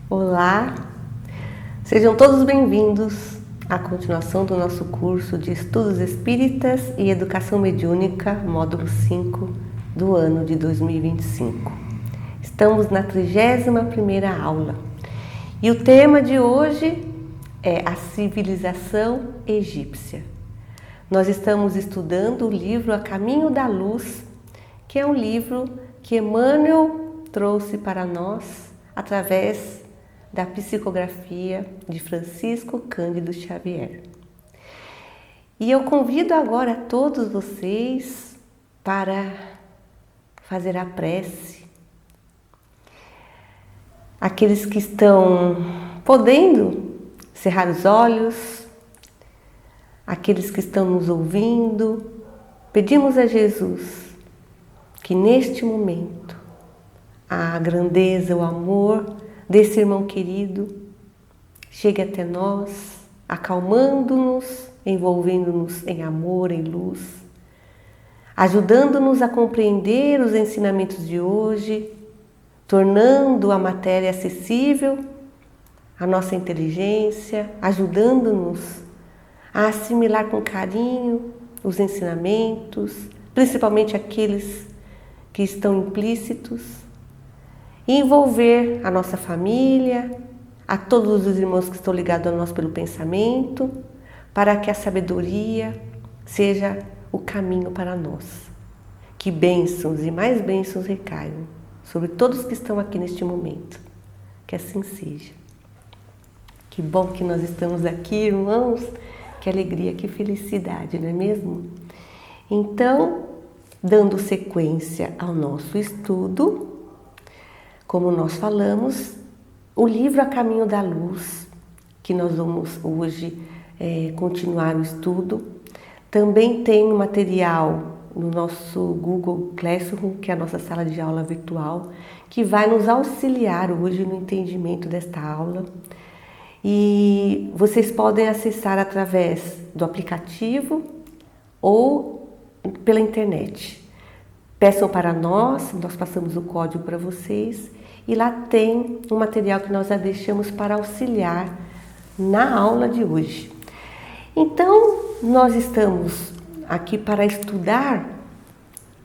Olá, sejam todos bem-vindos à continuação do nosso curso de Estudos Espíritas e Educação Mediúnica, módulo 5 do ano de 2025. Estamos na 31ª aula e o tema de hoje é a civilização egípcia. Nós estamos estudando o livro A Caminho da Luz, que é um livro que Emmanuel trouxe para nós através da psicografia de Francisco Cândido Xavier. E eu convido agora todos vocês para fazer a prece. Aqueles que estão podendo cerrar os olhos, aqueles que estão nos ouvindo, pedimos a Jesus que neste momento a grandeza, o amor desse irmão querido chegue até nós, acalmando-nos, envolvendo-nos em amor, em luz, ajudando-nos a compreender os ensinamentos de hoje, tornando a matéria acessível à nossa inteligência, ajudando-nos a assimilar com carinho os ensinamentos, principalmente aqueles que estão implícitos, e envolver a nossa família, a todos os irmãos que estão ligados a nós pelo pensamento, para que a sabedoria seja o caminho para nós. Que bênçãos e mais bênçãos recaiam sobre todos que estão aqui neste momento. Que assim seja. Que bom que nós estamos aqui, irmãos. Que alegria, que felicidade, não é mesmo? Então, dando sequência ao nosso estudo, como nós falamos, o livro A Caminho da Luz, que nós vamos hoje continuar o estudo, também tem um material no nosso Google Classroom, que é a nossa sala de aula virtual, que vai nos auxiliar hoje no entendimento desta aula. E vocês podem acessar através do aplicativo ou pela internet. Peçam para nós passamos o código para vocês e lá tem um material que nós já deixamos para auxiliar na aula de hoje. Então, nós estamos aqui para estudar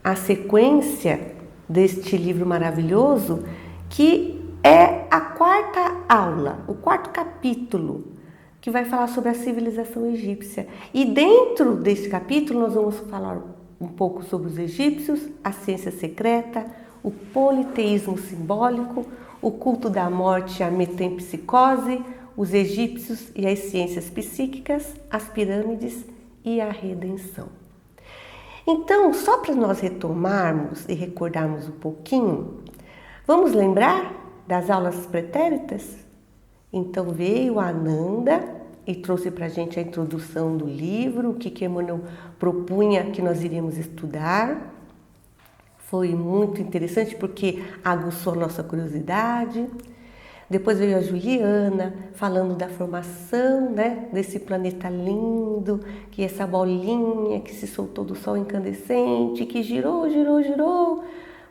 a sequência deste livro maravilhoso, que é a 4ª aula, o 4º capítulo, que vai falar sobre a civilização egípcia. E dentro deste capítulo nós vamos falar um pouco sobre os egípcios, a ciência secreta, o politeísmo simbólico, o culto da morte, a metempsicose, os egípcios e as ciências psíquicas, as pirâmides e a redenção. Então, só para nós retomarmos e recordarmos um pouquinho, vamos lembrar das aulas pretéritas? Então veio a Ananda e trouxe para a gente a introdução do livro, o que Emmanuel propunha que nós iríamos estudar. Foi muito interessante porque aguçou a nossa curiosidade. Depois veio a Juliana falando da formação, desse planeta lindo, que é essa bolinha que se soltou do Sol incandescente, que girou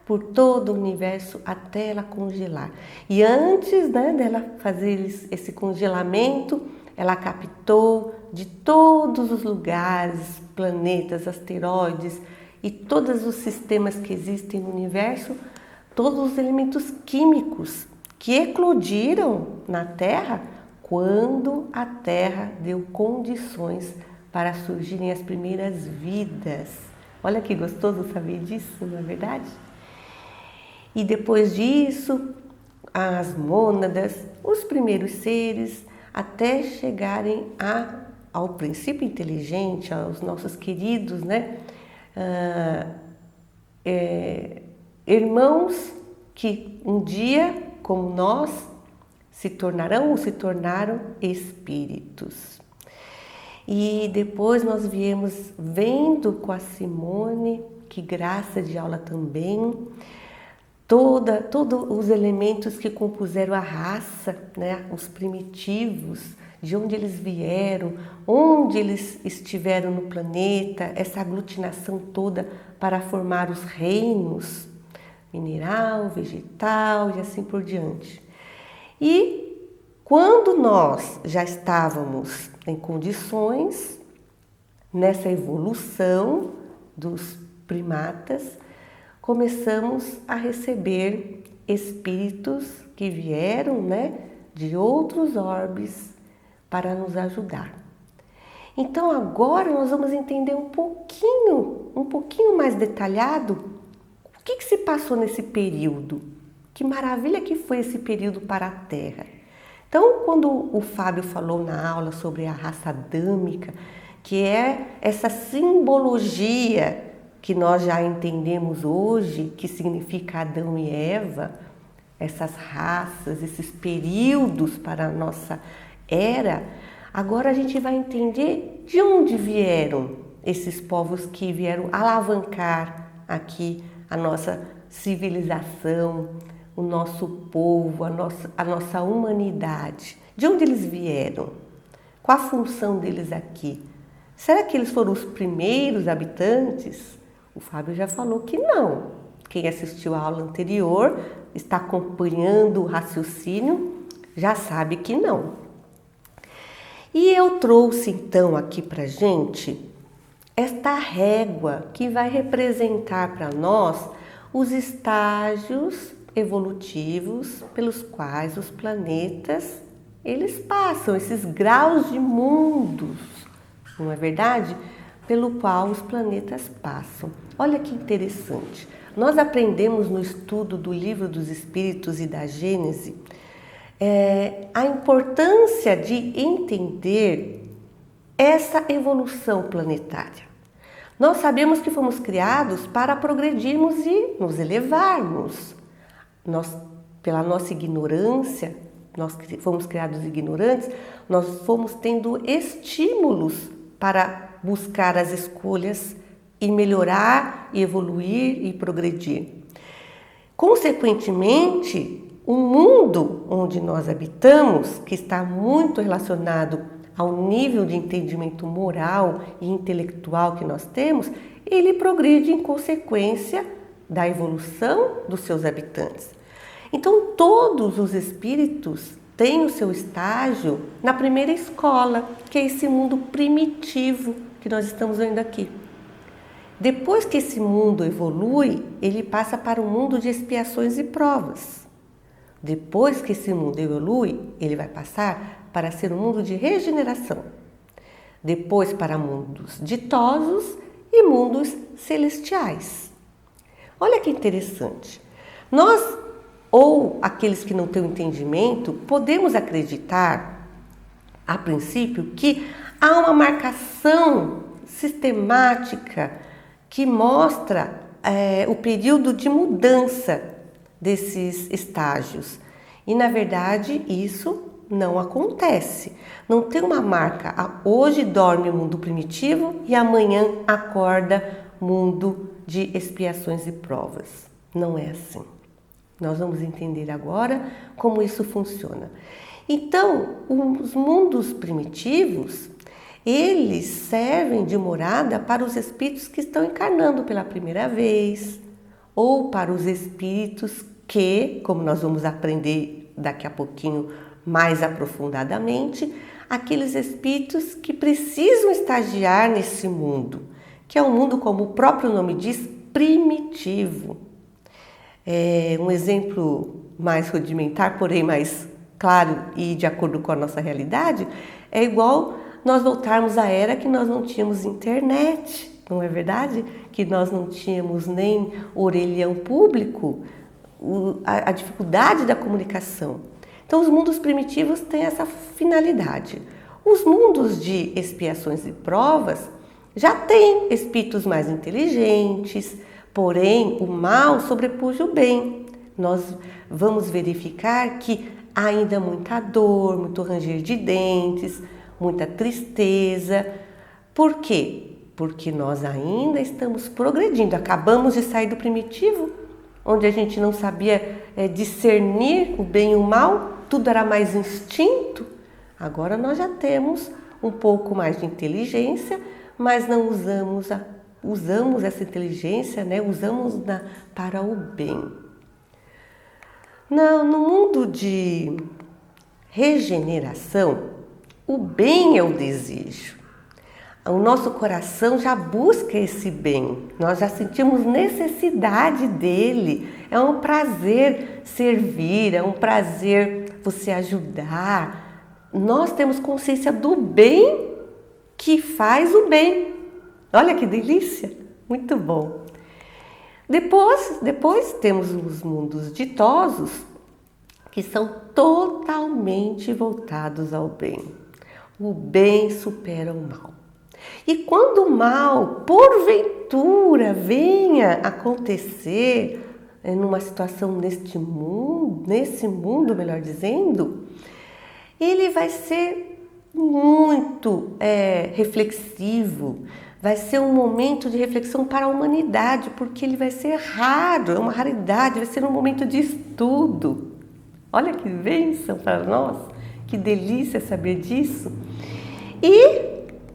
por todo o universo até ela congelar. E antes dela fazer esse congelamento, ela captou de todos os lugares, planetas, asteroides e todos os sistemas que existem no universo, todos os elementos químicos que eclodiram na Terra quando a Terra deu condições para surgirem as primeiras vidas. Olha que gostoso saber disso, não é verdade? E depois disso, as mônadas, os primeiros seres, até chegarem ao princípio inteligente, aos nossos queridos, irmãos que um dia, como nós, se tornarão ou se tornaram espíritos. E depois nós viemos vendo com a Simone, que graça de aula também, todos os elementos que compuseram a raça, os primitivos, de onde eles vieram, onde eles estiveram no planeta, essa aglutinação toda para formar os reinos, mineral, vegetal e assim por diante. E quando nós já estávamos em condições, nessa evolução dos primatas, começamos a receber espíritos que vieram, de outros orbes para nos ajudar. Então agora nós vamos entender um pouquinho mais detalhado o que se passou nesse período. Que maravilha que foi esse período para a Terra. Então, quando o Fábio falou na aula sobre a raça adâmica, que é essa simbologia que nós já entendemos hoje, que significa Adão e Eva, essas raças, esses períodos para a nossa era, agora a gente vai entender de onde vieram esses povos que vieram alavancar aqui a nossa civilização, o nosso povo, a nossa humanidade. De onde eles vieram? Qual a função deles aqui? Será que eles foram os primeiros habitantes? O Fábio já falou que não. Quem assistiu à aula anterior, está acompanhando o raciocínio, já sabe que não. E eu trouxe então aqui para gente esta régua que vai representar para nós os estágios evolutivos pelos quais os planetas eles passam, esses graus de mundos, não é verdade? Pelo qual os planetas passam. Olha que interessante. Nós aprendemos no estudo do Livro dos Espíritos e da Gênese a importância de entender essa evolução planetária. Nós sabemos que fomos criados para progredirmos e nos elevarmos. Nós, pela nossa ignorância, nós fomos criados ignorantes, nós fomos tendo estímulos para buscar as escolhas e melhorar, e evoluir e progredir. Consequentemente, o mundo onde nós habitamos, que está muito relacionado ao nível de entendimento moral e intelectual que nós temos, ele progride em consequência da evolução dos seus habitantes. Então, todos os espíritos têm o seu estágio na primeira escola, que é esse mundo primitivo que nós estamos vendo aqui. Depois que esse mundo evolui, ele passa para o mundo de expiações e provas. Depois que esse mundo evolui, ele vai passar para ser um mundo de regeneração. Depois para mundos ditosos e mundos celestiais. Olha que interessante. Nós, ou aqueles que não têm o entendimento, podemos acreditar, a princípio, que há uma marcação sistemática que mostra o período de mudança desses estágios. E, na verdade, isso não acontece. Não tem uma marca. Hoje dorme o mundo primitivo e amanhã acorda mundo de expiações e provas. Não é assim. Nós vamos entender agora como isso funciona. Então, os mundos primitivos, eles servem de morada para os espíritos que estão encarnando pela primeira vez, ou para os espíritos que, como nós vamos aprender daqui a pouquinho mais aprofundadamente, aqueles espíritos que precisam estagiar nesse mundo, que é um mundo, como o próprio nome diz, primitivo. Um exemplo mais rudimentar, porém mais claro e de acordo com a nossa realidade, é igual nós voltarmos à era que nós não tínhamos internet, não é verdade? Que nós não tínhamos nem orelhão público, a dificuldade da comunicação. Então, os mundos primitivos têm essa finalidade. Os mundos de expiações e provas já têm espíritos mais inteligentes, porém, o mal sobrepuja o bem. Nós vamos verificar que há ainda muita dor, muito ranger de dentes, muita tristeza. Por quê? Porque nós ainda estamos progredindo. Acabamos de sair do primitivo, onde a gente não sabia discernir o bem e o mal, tudo era mais instinto. Agora nós já temos um pouco mais de inteligência, mas não usamos essa inteligência, usamos para o bem. No mundo de regeneração, o bem é o desejo. O nosso coração já busca esse bem, nós já sentimos necessidade dele. É um prazer servir, é um prazer você ajudar. Nós temos consciência do bem que faz o bem. Olha que delícia, muito bom. Depois temos os mundos ditosos, que são totalmente voltados ao bem. O bem supera o mal. E quando o mal, porventura, venha acontecer numa situação nesse mundo, melhor dizendo, ele vai ser muito reflexivo, vai ser um momento de reflexão para a humanidade, porque ele vai ser raro, é uma raridade, vai ser um momento de estudo. Olha que bênção para nós, que delícia saber disso. E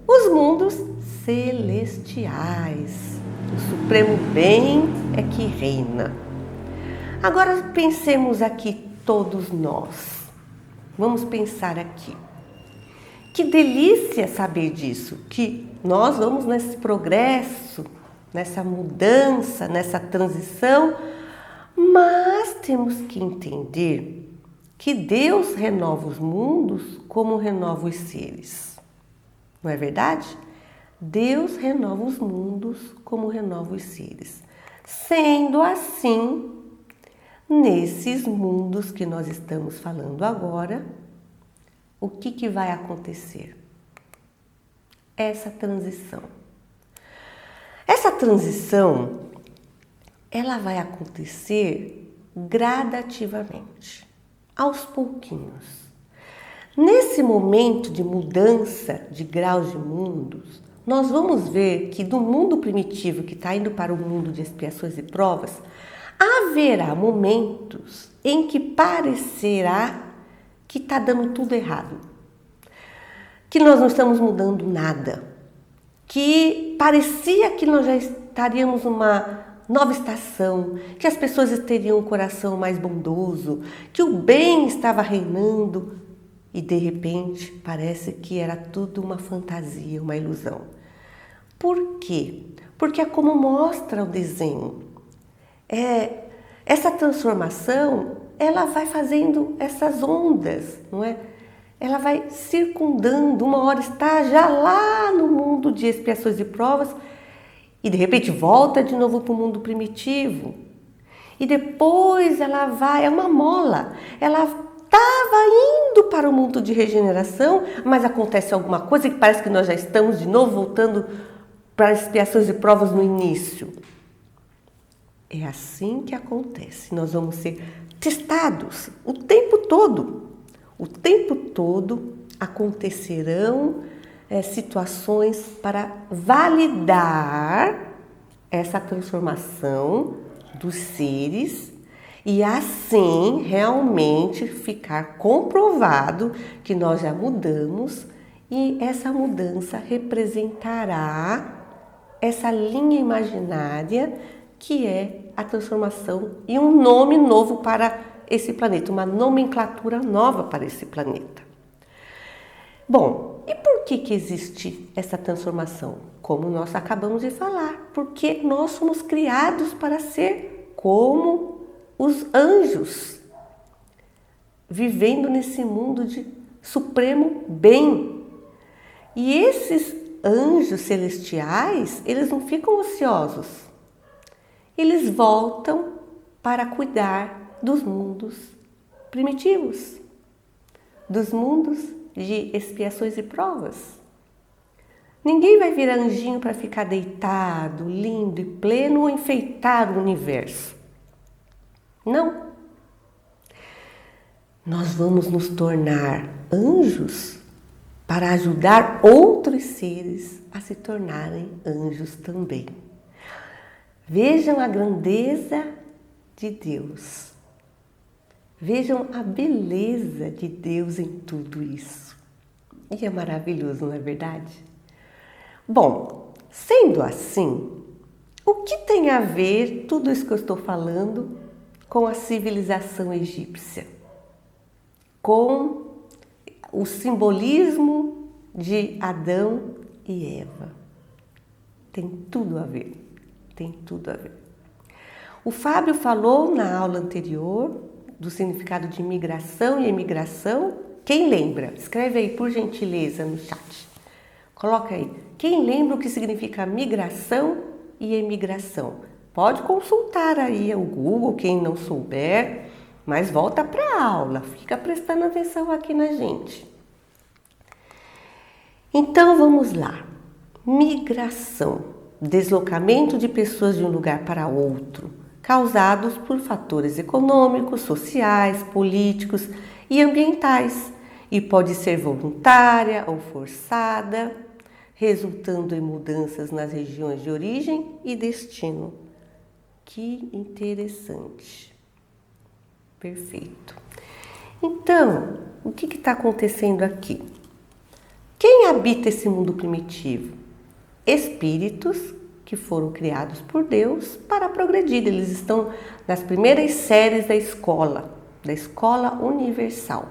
os mundos celestiais, o supremo bem é que reina. Agora pensemos aqui todos nós. Vamos pensar aqui. Que delícia saber disso, que nós vamos nesse progresso, nessa mudança, nessa transição, mas temos que entender que Deus renova os mundos como renova os seres. Não é verdade? Deus renova os mundos como renova os seres. Sendo assim, nesses mundos que nós estamos falando agora, o que vai acontecer? Essa transição. Essa transição, ela vai acontecer gradativamente, aos pouquinhos. Nesse momento de mudança de graus de mundos, nós vamos ver que do mundo primitivo que está indo para o mundo de expiações e provas, haverá momentos em que parecerá que está dando tudo errado, que nós não estamos mudando nada, que parecia que nós já estaríamos numa nova estação, que as pessoas teriam um coração mais bondoso, que o bem estava reinando e de repente parece que era tudo uma fantasia, uma ilusão. Por quê? Porque é como mostra o desenho. Essa transformação, ela vai fazendo essas ondas, não é? Ela vai circundando, uma hora está já lá no mundo de expiações e provas e de repente volta de novo para o mundo primitivo. E depois ela vai, é uma mola, ela estava indo para o mundo de regeneração, mas acontece alguma coisa que parece que nós já estamos de novo voltando para as expiações e provas no início. É assim que acontece, nós vamos ser testados o tempo todo. O tempo todo acontecerão situações para validar essa transformação dos seres e assim realmente ficar comprovado que nós já mudamos e essa mudança representará essa linha imaginária que é a transformação e um nome novo para esse planeta, uma nomenclatura nova para esse planeta. Bom, e por que existe essa transformação? Como nós acabamos de falar, porque nós somos criados para ser como os anjos, vivendo nesse mundo de supremo bem. E esses anjos celestiais, eles não ficam ociosos. Eles voltam para cuidar dos mundos primitivos, dos mundos de expiações e provas. Ninguém vai virar anjinho para ficar deitado, lindo e pleno ou enfeitar o universo. Não. Nós vamos nos tornar anjos para ajudar outros seres a se tornarem anjos também. Vejam a grandeza de Deus. Vejam a beleza de Deus em tudo isso. E é maravilhoso, não é verdade? Bom, sendo assim, o que tem a ver tudo isso que eu estou falando com a civilização egípcia? Com o simbolismo de Adão e Eva. Tem tudo a ver, tem tudo a ver. O Fábio falou na aula anterior do significado de migração e emigração. Quem lembra? Escreve aí, por gentileza, no chat. Coloca aí. Quem lembra o que significa migração e emigração? Pode consultar aí o Google, quem não souber, mas volta para a aula. Fica prestando atenção aqui na gente. Então, vamos lá. Migração. Deslocamento de pessoas de um lugar para outro, causados por fatores econômicos, sociais, políticos e ambientais, e pode ser voluntária ou forçada, resultando em mudanças nas regiões de origem e destino. Que interessante. Perfeito. Então, o que está acontecendo aqui? Quem habita esse mundo primitivo? Espíritos que foram criados por Deus para progredir. Eles estão nas primeiras séries da escola universal.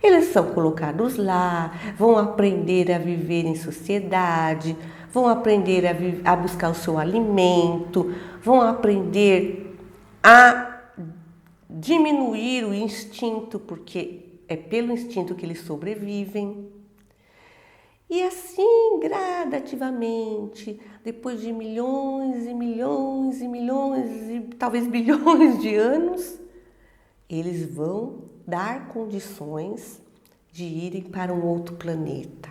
Eles são colocados lá, vão aprender a viver em sociedade, vão aprender a buscar o seu alimento, vão aprender a diminuir o instinto, porque é pelo instinto que eles sobrevivem. E assim, gradativamente, depois de milhões e milhões e milhões e talvez bilhões de anos, eles vão dar condições de irem para um outro planeta.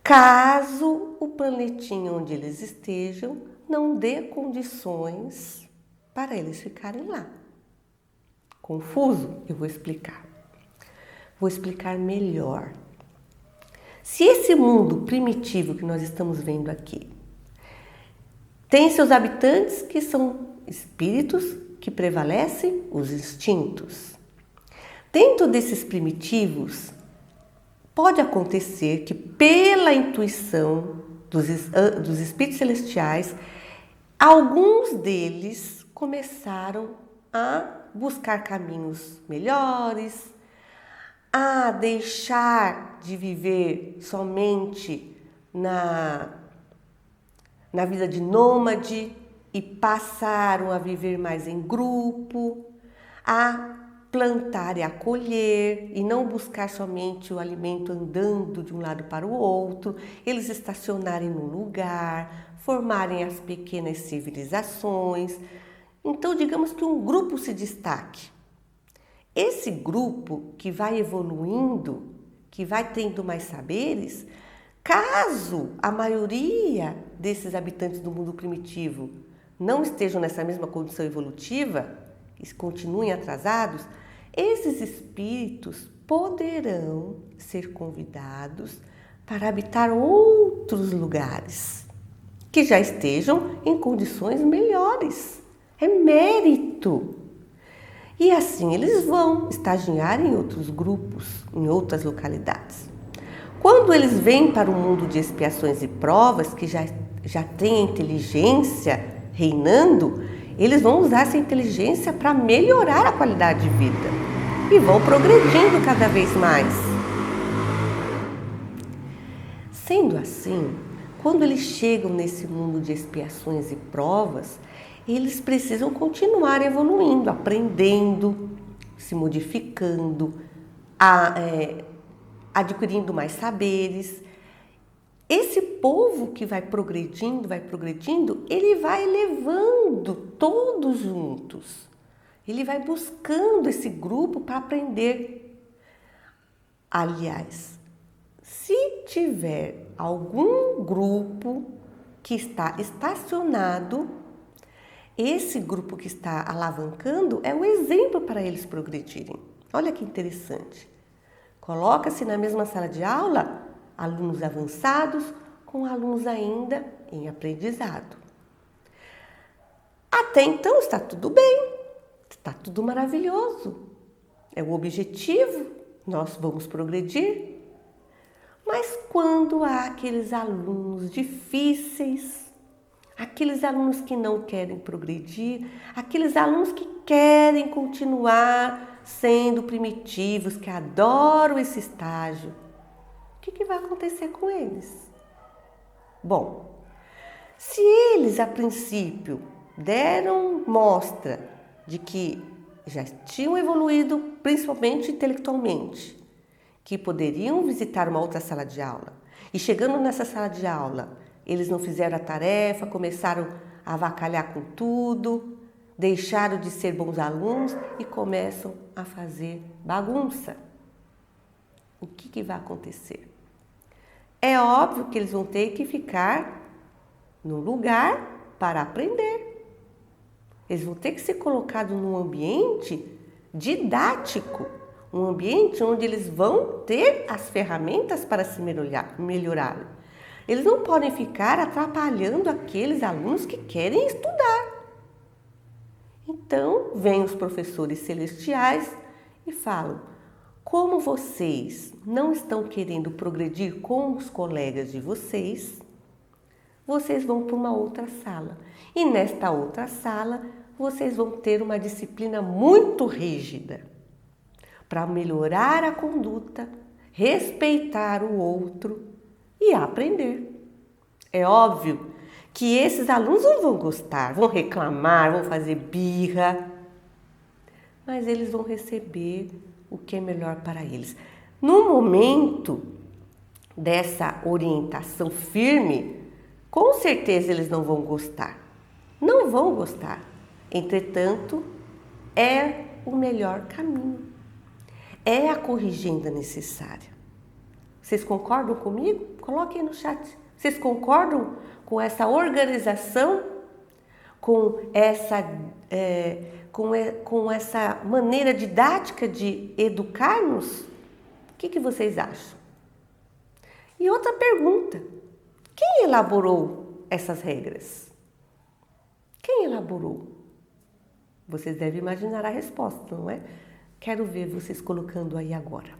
Caso o planetinha onde eles estejam não dê condições para eles ficarem lá. Confuso? Eu vou explicar. Vou explicar melhor. Se esse mundo primitivo que nós estamos vendo aqui tem seus habitantes que são espíritos que prevalecem os instintos. Dentro desses primitivos, pode acontecer que pela intuição dos espíritos celestiais, alguns deles começaram a buscar caminhos melhores, a deixar de viver somente na vida de nômade e passaram a viver mais em grupo, a plantar e a colher e não buscar somente o alimento andando de um lado para o outro, eles estacionarem num lugar, formarem as pequenas civilizações. Então, digamos que um grupo se destaque. Esse grupo que vai evoluindo, que vai tendo mais saberes, caso a maioria desses habitantes do mundo primitivo não estejam nessa mesma condição evolutiva e continuem atrasados, esses espíritos poderão ser convidados para habitar outros lugares que já estejam em condições melhores. É mérito. E assim eles vão estagiar em outros grupos, em outras localidades. Quando eles vêm para o mundo de expiações e provas, que já tem a inteligência reinando, eles vão usar essa inteligência para melhorar a qualidade de vida e vão progredindo cada vez mais. Sendo assim, quando eles chegam nesse mundo de expiações e provas, eles precisam continuar evoluindo, aprendendo, se modificando, adquirindo mais saberes. Esse povo que vai progredindo, ele vai levando todos juntos. Ele vai buscando esse grupo para aprender. Aliás, se tiver algum grupo que está estacionado, esse grupo que está alavancando é um exemplo para eles progredirem. Olha que interessante. Coloca-se na mesma sala de aula alunos avançados com alunos ainda em aprendizado. Até então está tudo bem, está tudo maravilhoso. É o objetivo, nós vamos progredir. Mas quando há aqueles alunos difíceis, aqueles alunos que não querem progredir, aqueles alunos que querem continuar sendo primitivos, que adoram esse estágio, o que vai acontecer com eles? Bom, se eles a princípio deram mostra de que já tinham evoluído, principalmente intelectualmente, que poderiam visitar uma outra sala de aula, e chegando nessa sala de aula, eles não fizeram a tarefa, começaram a avacalhar com tudo, deixaram de ser bons alunos e começam a fazer bagunça. O que vai acontecer? É óbvio que eles vão ter que ficar num lugar para aprender. Eles vão ter que ser colocados num ambiente didático, um ambiente onde eles vão ter as ferramentas para se melhorar. Eles não podem ficar atrapalhando aqueles alunos que querem estudar. Então, vêm os professores celestiais e falam: como vocês não estão querendo progredir com os colegas de vocês, vocês vão para uma outra sala. E nesta outra sala, vocês vão ter uma disciplina muito rígida para melhorar a conduta, respeitar o outro e aprender. É óbvio que esses alunos não vão gostar, vão reclamar, vão fazer birra, mas eles vão receber o que é melhor para eles. No momento dessa orientação firme, com certeza eles não vão gostar. Não vão gostar. Entretanto, é o melhor caminho. É a corrigenda necessária. Vocês concordam comigo? Coloquem aí no chat. Vocês concordam com essa organização? Com essa maneira didática de educar-nos? O que vocês acham? E outra pergunta: quem elaborou essas regras? Quem elaborou? Vocês devem imaginar a resposta, não é? Quero ver vocês colocando aí agora.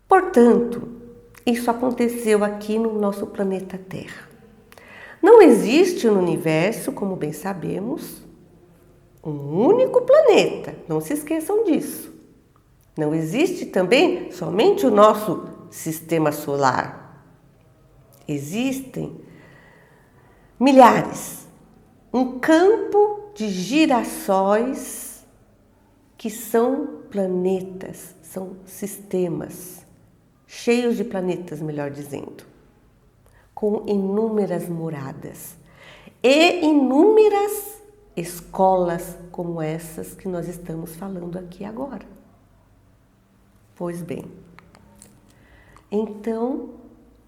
Portanto, isso aconteceu aqui no nosso planeta Terra. Não existe no universo, como bem sabemos, um único planeta. Não se esqueçam disso. Não existe também somente o nosso sistema solar. Existem milhares. Um campo de girassóis que são planetas, são sistemas, cheios de planetas, melhor dizendo, com inúmeras moradas e inúmeras escolas como essas que nós estamos falando aqui agora. Pois bem, então,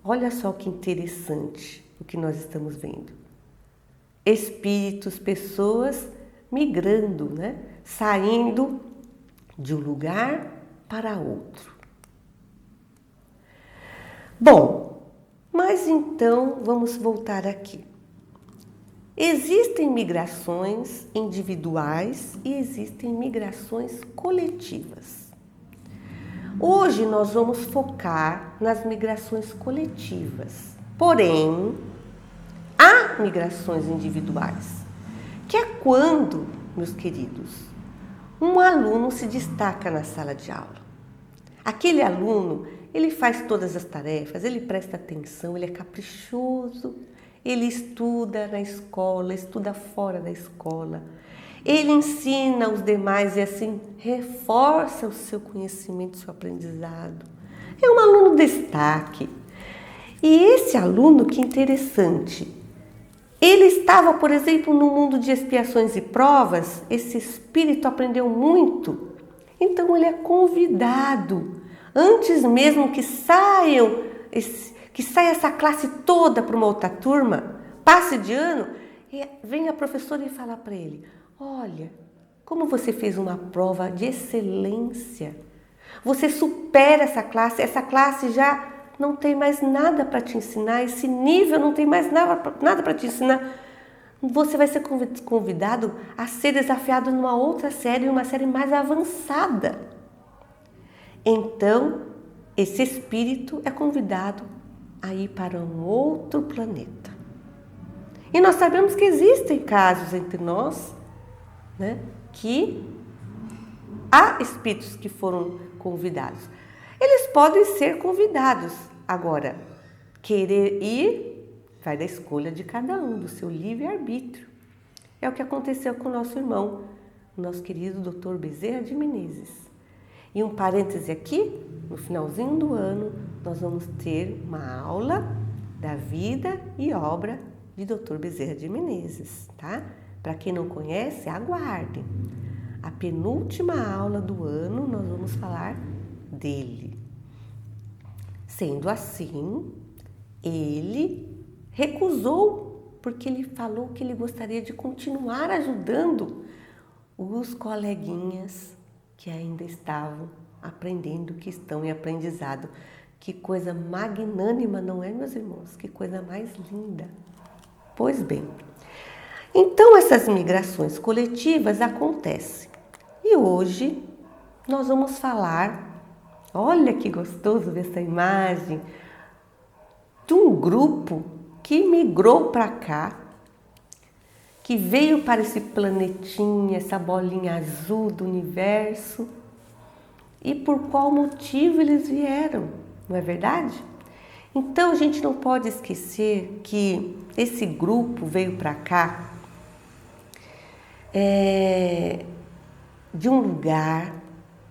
olha só que interessante o que nós estamos vendo. Espíritos, pessoas migrando, né? Saindo de um lugar para outro. Bom, mas então vamos voltar aqui. Existem migrações individuais e existem migrações coletivas. Hoje nós vamos focar nas migrações coletivas, porém, há migrações individuais, que é quando, meus queridos, um aluno se destaca na sala de aula. Aquele aluno, ele faz todas as tarefas, ele presta atenção, ele é caprichoso, ele estuda na escola, estuda fora da escola, ele ensina os demais e assim reforça o seu conhecimento, o seu aprendizado. É um aluno destaque. E esse aluno, que interessante, ele estava, por exemplo, no mundo de expiações e provas, esse espírito aprendeu muito, então ele é convidado, antes mesmo que saia essa classe toda para uma outra turma, passe de ano, vem a professora e fala para ele: olha, como você fez uma prova de excelência, você supera essa classe já não tem mais nada para te ensinar, esse nível não tem mais nada para te ensinar. Você vai ser convidado a ser desafiado numa outra série, uma série mais avançada. Então, esse espírito é convidado a ir para um outro planeta. E nós sabemos que existem casos entre nós, né, que há espíritos que foram convidados. Eles podem ser convidados. Agora, querer ir vai da escolha de cada um, do seu livre-arbítrio. É o que aconteceu com o nosso irmão, o nosso querido Dr. Bezerra de Menezes. E um parêntese aqui, no finalzinho do ano, nós vamos ter uma aula da vida e obra de Dr. Bezerra de Menezes, tá? Para quem não conhece, aguarde. A penúltima aula do ano, nós vamos falar dele. Sendo assim, ele recusou, porque ele falou que ele gostaria de continuar ajudando os coleguinhas que ainda estavam aprendendo, que estão em aprendizado. Que coisa magnânima, não é, meus irmãos? Que coisa mais linda. Pois bem, então essas migrações coletivas acontecem. E hoje nós vamos falar, olha que gostoso ver essa imagem, de um grupo que migrou para cá, que veio para esse planetinha, essa bolinha azul do universo. E por qual motivo eles vieram, não é verdade? Então a gente não pode esquecer que esse grupo veio para cá de um lugar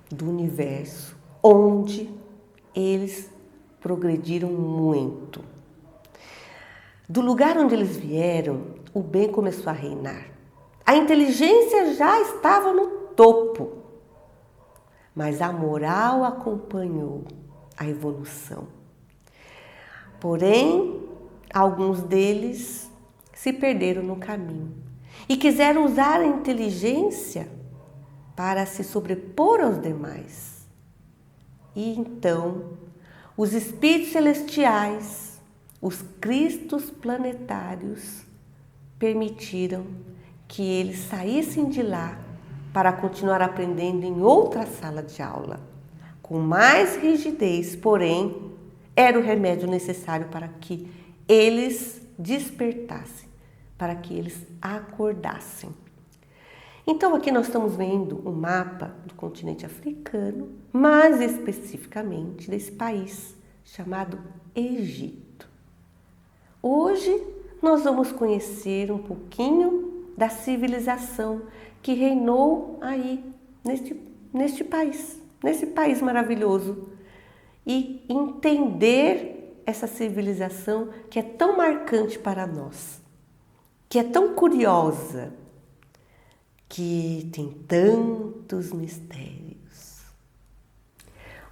do universo onde eles progrediram muito. Do lugar onde eles vieram, o bem começou a reinar. A inteligência já estava no topo, mas a moral acompanhou a evolução. Porém, alguns deles se perderam no caminho e quiseram usar a inteligência para se sobrepor aos demais. E então, os espíritos celestiais, os cristos planetários, permitiram que eles saíssem de lá para continuar aprendendo em outra sala de aula, com mais rigidez, porém, era o remédio necessário para que eles despertassem, para que eles acordassem. Então aqui nós estamos vendo um mapa do continente africano, mais especificamente desse país chamado Egito. Hoje nós vamos conhecer um pouquinho da civilização que reinou aí neste país maravilhoso, e entender essa civilização que é tão marcante para nós, que é tão curiosa, que tem tantos mistérios.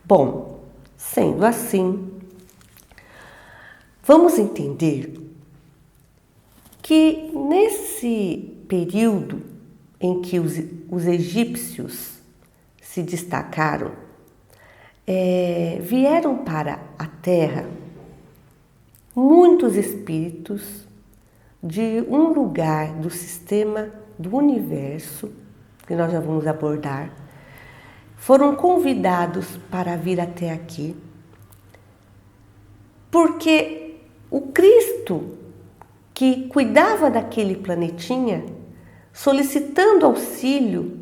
Bom, sendo assim, vamos entender que nesse período em que os egípcios se destacaram, vieram para a Terra muitos espíritos de um lugar do sistema do universo, que nós já vamos abordar, foram convidados para vir até aqui, porque o Cristo que cuidava daquele planetinha, solicitando auxílio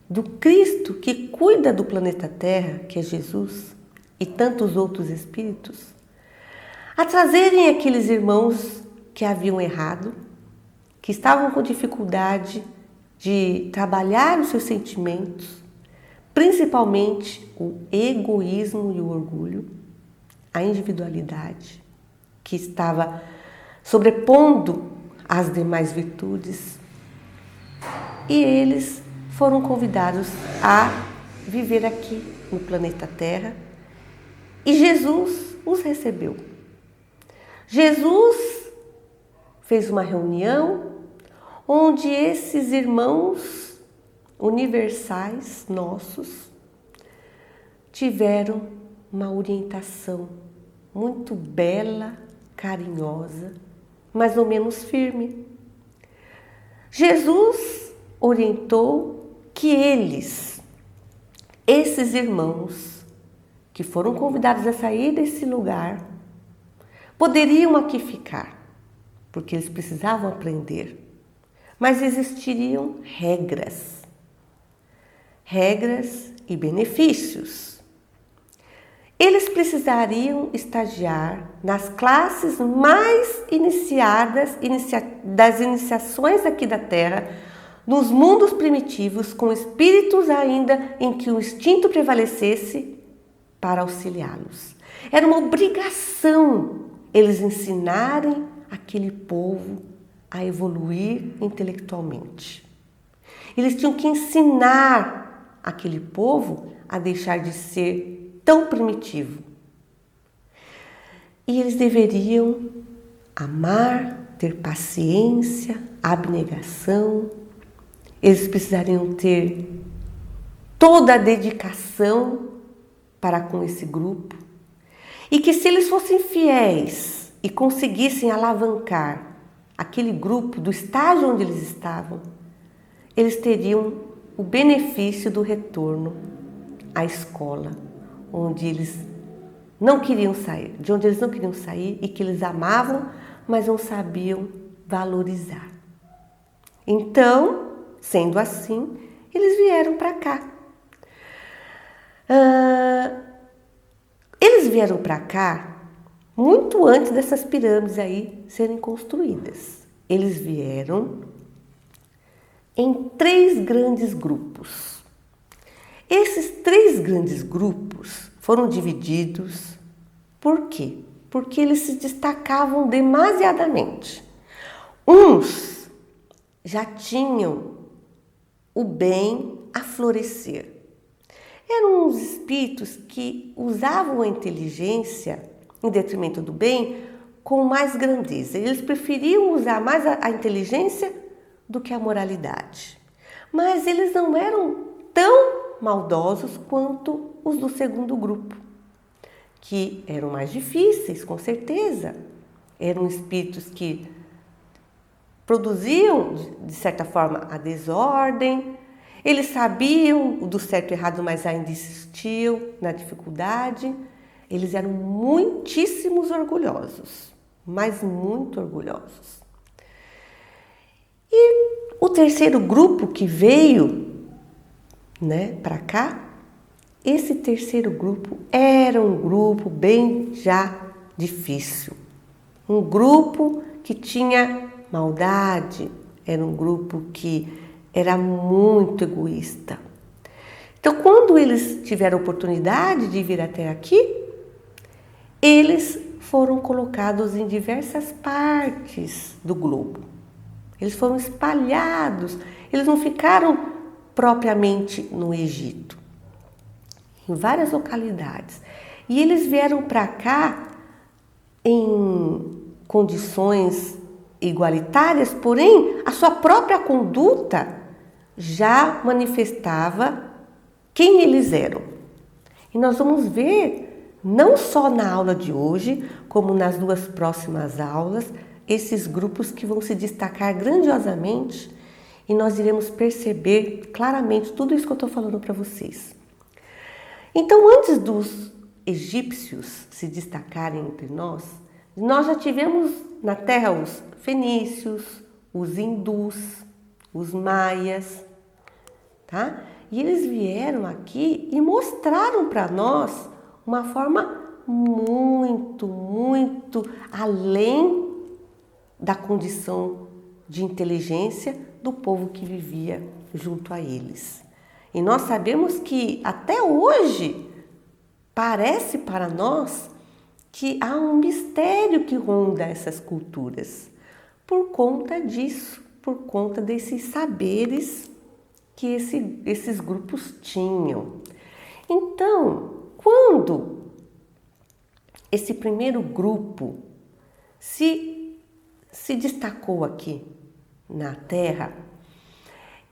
do Cristo que cuida do planeta Terra, que é Jesus, e tantos outros espíritos, a trazerem aqueles irmãos que haviam errado, que estavam com dificuldade de trabalhar os seus sentimentos, principalmente o egoísmo e o orgulho, a individualidade, que estava sobrepondo as demais virtudes, e eles foram convidados a viver aqui no planeta Terra, e Jesus os recebeu. Jesus fez uma reunião onde esses irmãos universais nossos tiveram uma orientação muito bela, carinhosa, mais ou menos firme. Jesus orientou que esses irmãos que foram convidados a sair desse lugar, poderiam aqui ficar, porque eles precisavam aprender, mas existiriam regras regras e benefícios. Eles precisariam estagiar nas classes mais iniciadas das iniciações aqui da Terra, nos mundos primitivos, com espíritos ainda em que o instinto prevalecesse, para auxiliá-los. Era uma obrigação eles ensinarem aquele povo a evoluir intelectualmente. Eles tinham que ensinar aquele povo a deixar de ser tão primitivo. E eles deveriam amar, ter paciência, abnegação. Eles precisariam ter toda a dedicação para com esse grupo. E que se eles fossem fiéis e conseguissem alavancar aquele grupo do estágio onde eles estavam, eles teriam o benefício do retorno à escola, onde eles não queriam sair, de onde eles não queriam sair e que eles amavam, mas não sabiam valorizar. Então, sendo assim, eles vieram para cá. Eles vieram para cá muito antes dessas pirâmides aí serem construídas. Eles vieram em 3 grandes grupos. Esses 3 grandes grupos foram divididos por quê? Porque eles se destacavam demasiadamente. Uns já tinham o bem a florescer. Eram uns espíritos que usavam a inteligência em detrimento do bem com mais grandeza. Eles preferiam usar mais a inteligência do que a moralidade. Mas eles não eram tão maldosos quanto os do segundo grupo, que eram mais difíceis, com certeza. Eram espíritos que produziam, de certa forma, a desordem. Eles sabiam do certo e errado, mas ainda insistiam na dificuldade. Eles eram muitíssimos orgulhosos, mas muito orgulhosos. E o terceiro grupo que veio, para cá, esse terceiro grupo era um grupo bem já difícil. Um grupo que tinha maldade, era um grupo que era muito egoísta. Então, quando eles tiveram a oportunidade de vir até aqui, eles foram colocados em diversas partes do globo. Eles foram espalhados, eles não ficaram propriamente no Egito, em várias localidades. E eles vieram para cá em condições igualitárias, porém a sua própria conduta já manifestava quem eles eram. E nós vamos ver, não só na aula de hoje, como nas 2 próximas aulas, esses grupos que vão se destacar grandiosamente e nós iremos perceber claramente tudo isso que eu estou falando para vocês. Então, antes dos egípcios se destacarem entre nós já tivemos na Terra os fenícios, os hindus, os maias, tá? E eles vieram aqui e mostraram para nós uma forma muito, muito além da condição de inteligência do povo que vivia junto a eles. E nós sabemos que até hoje parece para nós que há um mistério que ronda essas culturas por conta disso, por conta desses saberes que esses grupos tinham. Então, quando esse primeiro grupo se destacou aqui na Terra,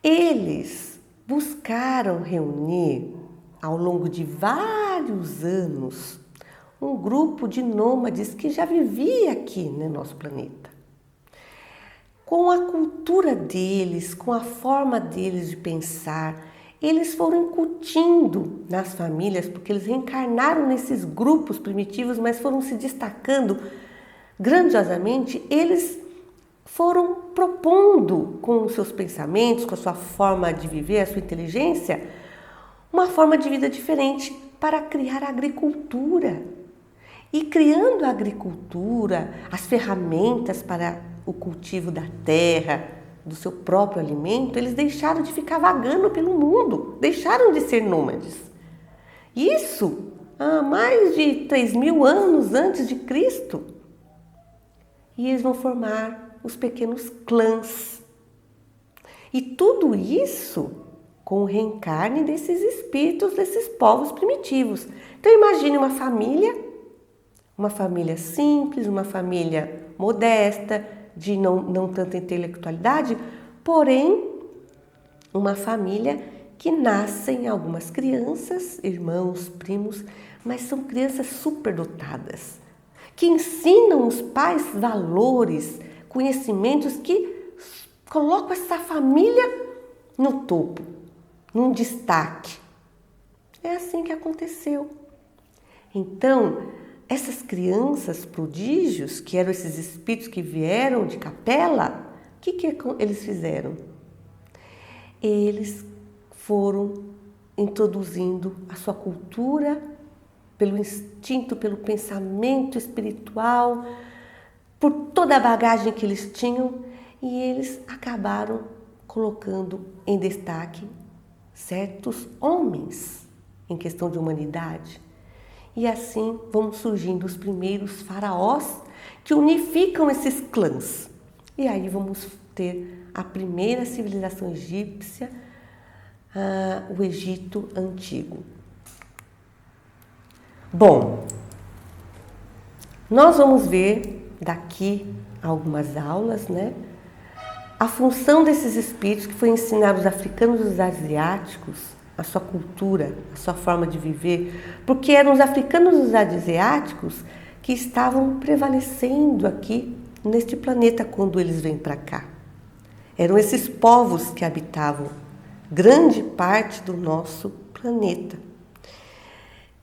eles buscaram reunir ao longo de vários anos um grupo de nômades que já vivia aqui no nosso planeta. Com a cultura deles, com a forma deles de pensar, eles foram incutindo nas famílias, porque eles reencarnaram nesses grupos primitivos, mas foram se destacando grandiosamente. Eles foram propondo com os seus pensamentos, com a sua forma de viver, a sua inteligência, uma forma de vida diferente para criar a agricultura. E criando a agricultura, as ferramentas para o cultivo da terra, do seu próprio alimento, eles deixaram de ficar vagando pelo mundo, deixaram de ser nômades. Isso há mais de 3.000 anos antes de Cristo. E eles vão formar os pequenos clãs. E tudo isso com o reencarne desses espíritos, desses povos primitivos. Então imagine uma família simples, uma família modesta, de não tanta intelectualidade, porém uma família que nascem algumas crianças, irmãos, primos, mas são crianças superdotadas, que ensinam os pais valores, conhecimentos que colocam essa família no topo, num destaque. É assim que aconteceu. Então, essas crianças prodígios, que eram esses espíritos que vieram de Capela, o que eles fizeram? Eles foram introduzindo a sua cultura pelo instinto, pelo pensamento espiritual, por toda a bagagem que eles tinham, e eles acabaram colocando em destaque certos homens em questão de humanidade. E assim vão surgindo os primeiros faraós que unificam esses clãs. E aí vamos ter a primeira civilização egípcia, o Egito Antigo. Bom, nós vamos ver daqui algumas aulas, né? A função desses espíritos que foi ensinar os africanos e os asiáticos a sua cultura, a sua forma de viver, porque eram os africanos e os asiáticos que estavam prevalecendo aqui neste planeta quando eles vêm para cá. Eram esses povos que habitavam grande parte do nosso planeta.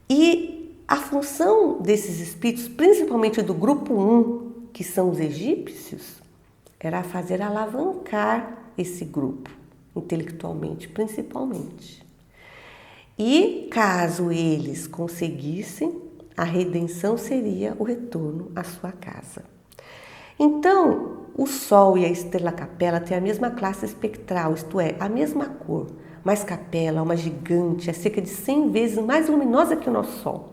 E a função desses espíritos, principalmente do grupo 1, que são os egípcios, era fazer alavancar esse grupo, intelectualmente, principalmente. E caso eles conseguissem, a redenção seria o retorno à sua casa. Então, o Sol e a estrela Capela têm a mesma classe espectral, isto é, a mesma cor, mas Capela, uma gigante, é cerca de 100 vezes mais luminosa que o nosso Sol.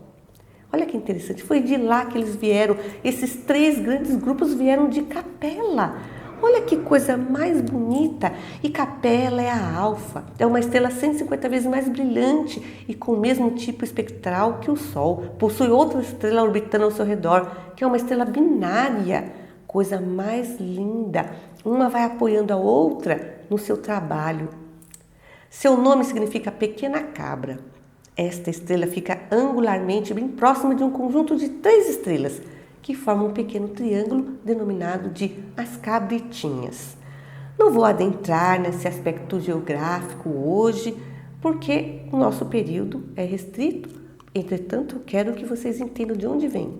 Olha que interessante, foi de lá que eles vieram, esses 3 grandes grupos vieram de Capela. Olha que coisa mais bonita! E Capela é a Alfa, é uma estrela 150 vezes mais brilhante e com o mesmo tipo espectral que o Sol. Possui outra estrela orbitando ao seu redor, que é uma estrela binária, coisa mais linda. Uma vai apoiando a outra no seu trabalho. Seu nome significa pequena cabra. Esta estrela fica angularmente bem próxima de um conjunto de 3 estrelas, que formam um pequeno triângulo denominado de as cabritinhas. Não vou adentrar nesse aspecto geográfico hoje, porque o nosso período é restrito, entretanto, quero que vocês entendam de onde vem.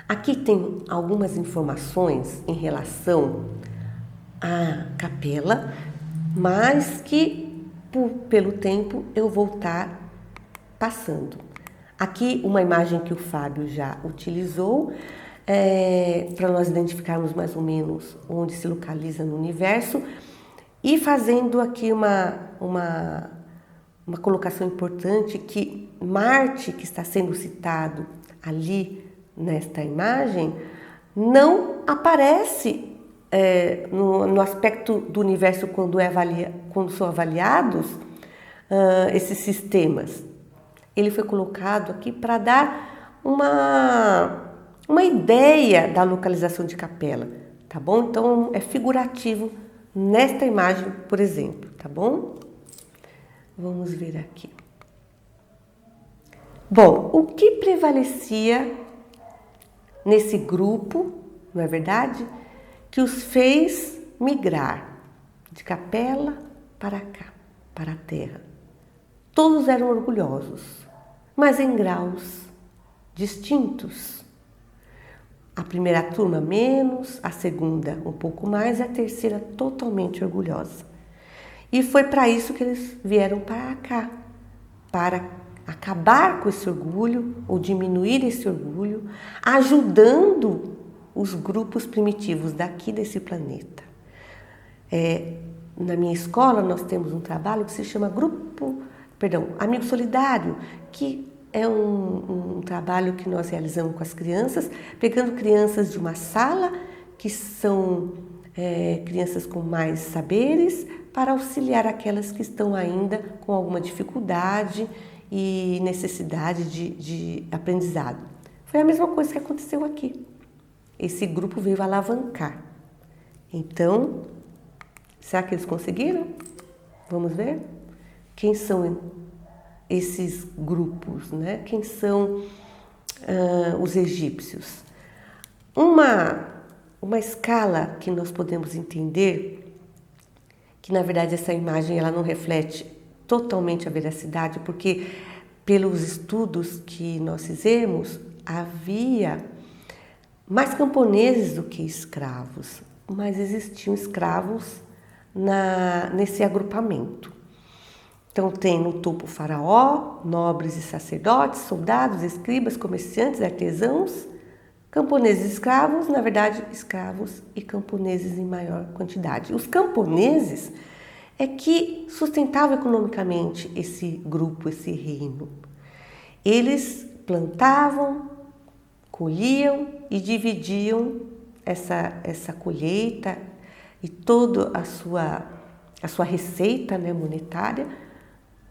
Aqui tem algumas informações em relação à Capela, mas que pelo tempo eu vou estar passando. Aqui uma imagem que o Fábio já utilizou para nós identificarmos mais ou menos onde se localiza no universo e fazendo aqui uma colocação importante que Marte, que está sendo citado ali nesta imagem, não aparece no aspecto do universo quando são avaliados esses sistemas. Ele foi colocado aqui para dar uma ideia da localização de Capela, tá bom? Então, é figurativo nesta imagem, por exemplo, tá bom? Vamos ver aqui. Bom, o que prevalecia nesse grupo, não é verdade? Que os fez migrar de Capela para cá, para a Terra. Todos eram orgulhosos, mas em graus distintos. A primeira turma menos, a segunda um pouco mais, e a terceira totalmente orgulhosa. E foi para isso que eles vieram para cá, para acabar com esse orgulho ou diminuir esse orgulho, ajudando os grupos primitivos daqui desse planeta. Na minha escola nós temos um trabalho que se chama Amigo Solidário, que é um trabalho que nós realizamos com as crianças, pegando crianças de uma sala que são crianças com mais saberes, para auxiliar aquelas que estão ainda com alguma dificuldade e necessidade de aprendizado. Foi a mesma coisa que aconteceu aqui. Esse grupo veio alavancar. Então, será que eles conseguiram? Vamos ver? Quem são esses grupos, né? Quem são os egípcios? Uma escala que nós podemos entender, que na verdade essa imagem ela não reflete totalmente a veracidade, porque pelos estudos que nós fizemos, havia mais camponeses do que escravos, mas existiam escravos nesse agrupamento. Então tem no topo o faraó, nobres e sacerdotes, soldados, escribas, comerciantes, artesãos, camponeses e escravos, na verdade escravos e camponeses em maior quantidade. Os camponeses é que sustentavam economicamente esse grupo, esse reino. Eles plantavam, colhiam e dividiam essa colheita e toda a sua receita, né, monetária,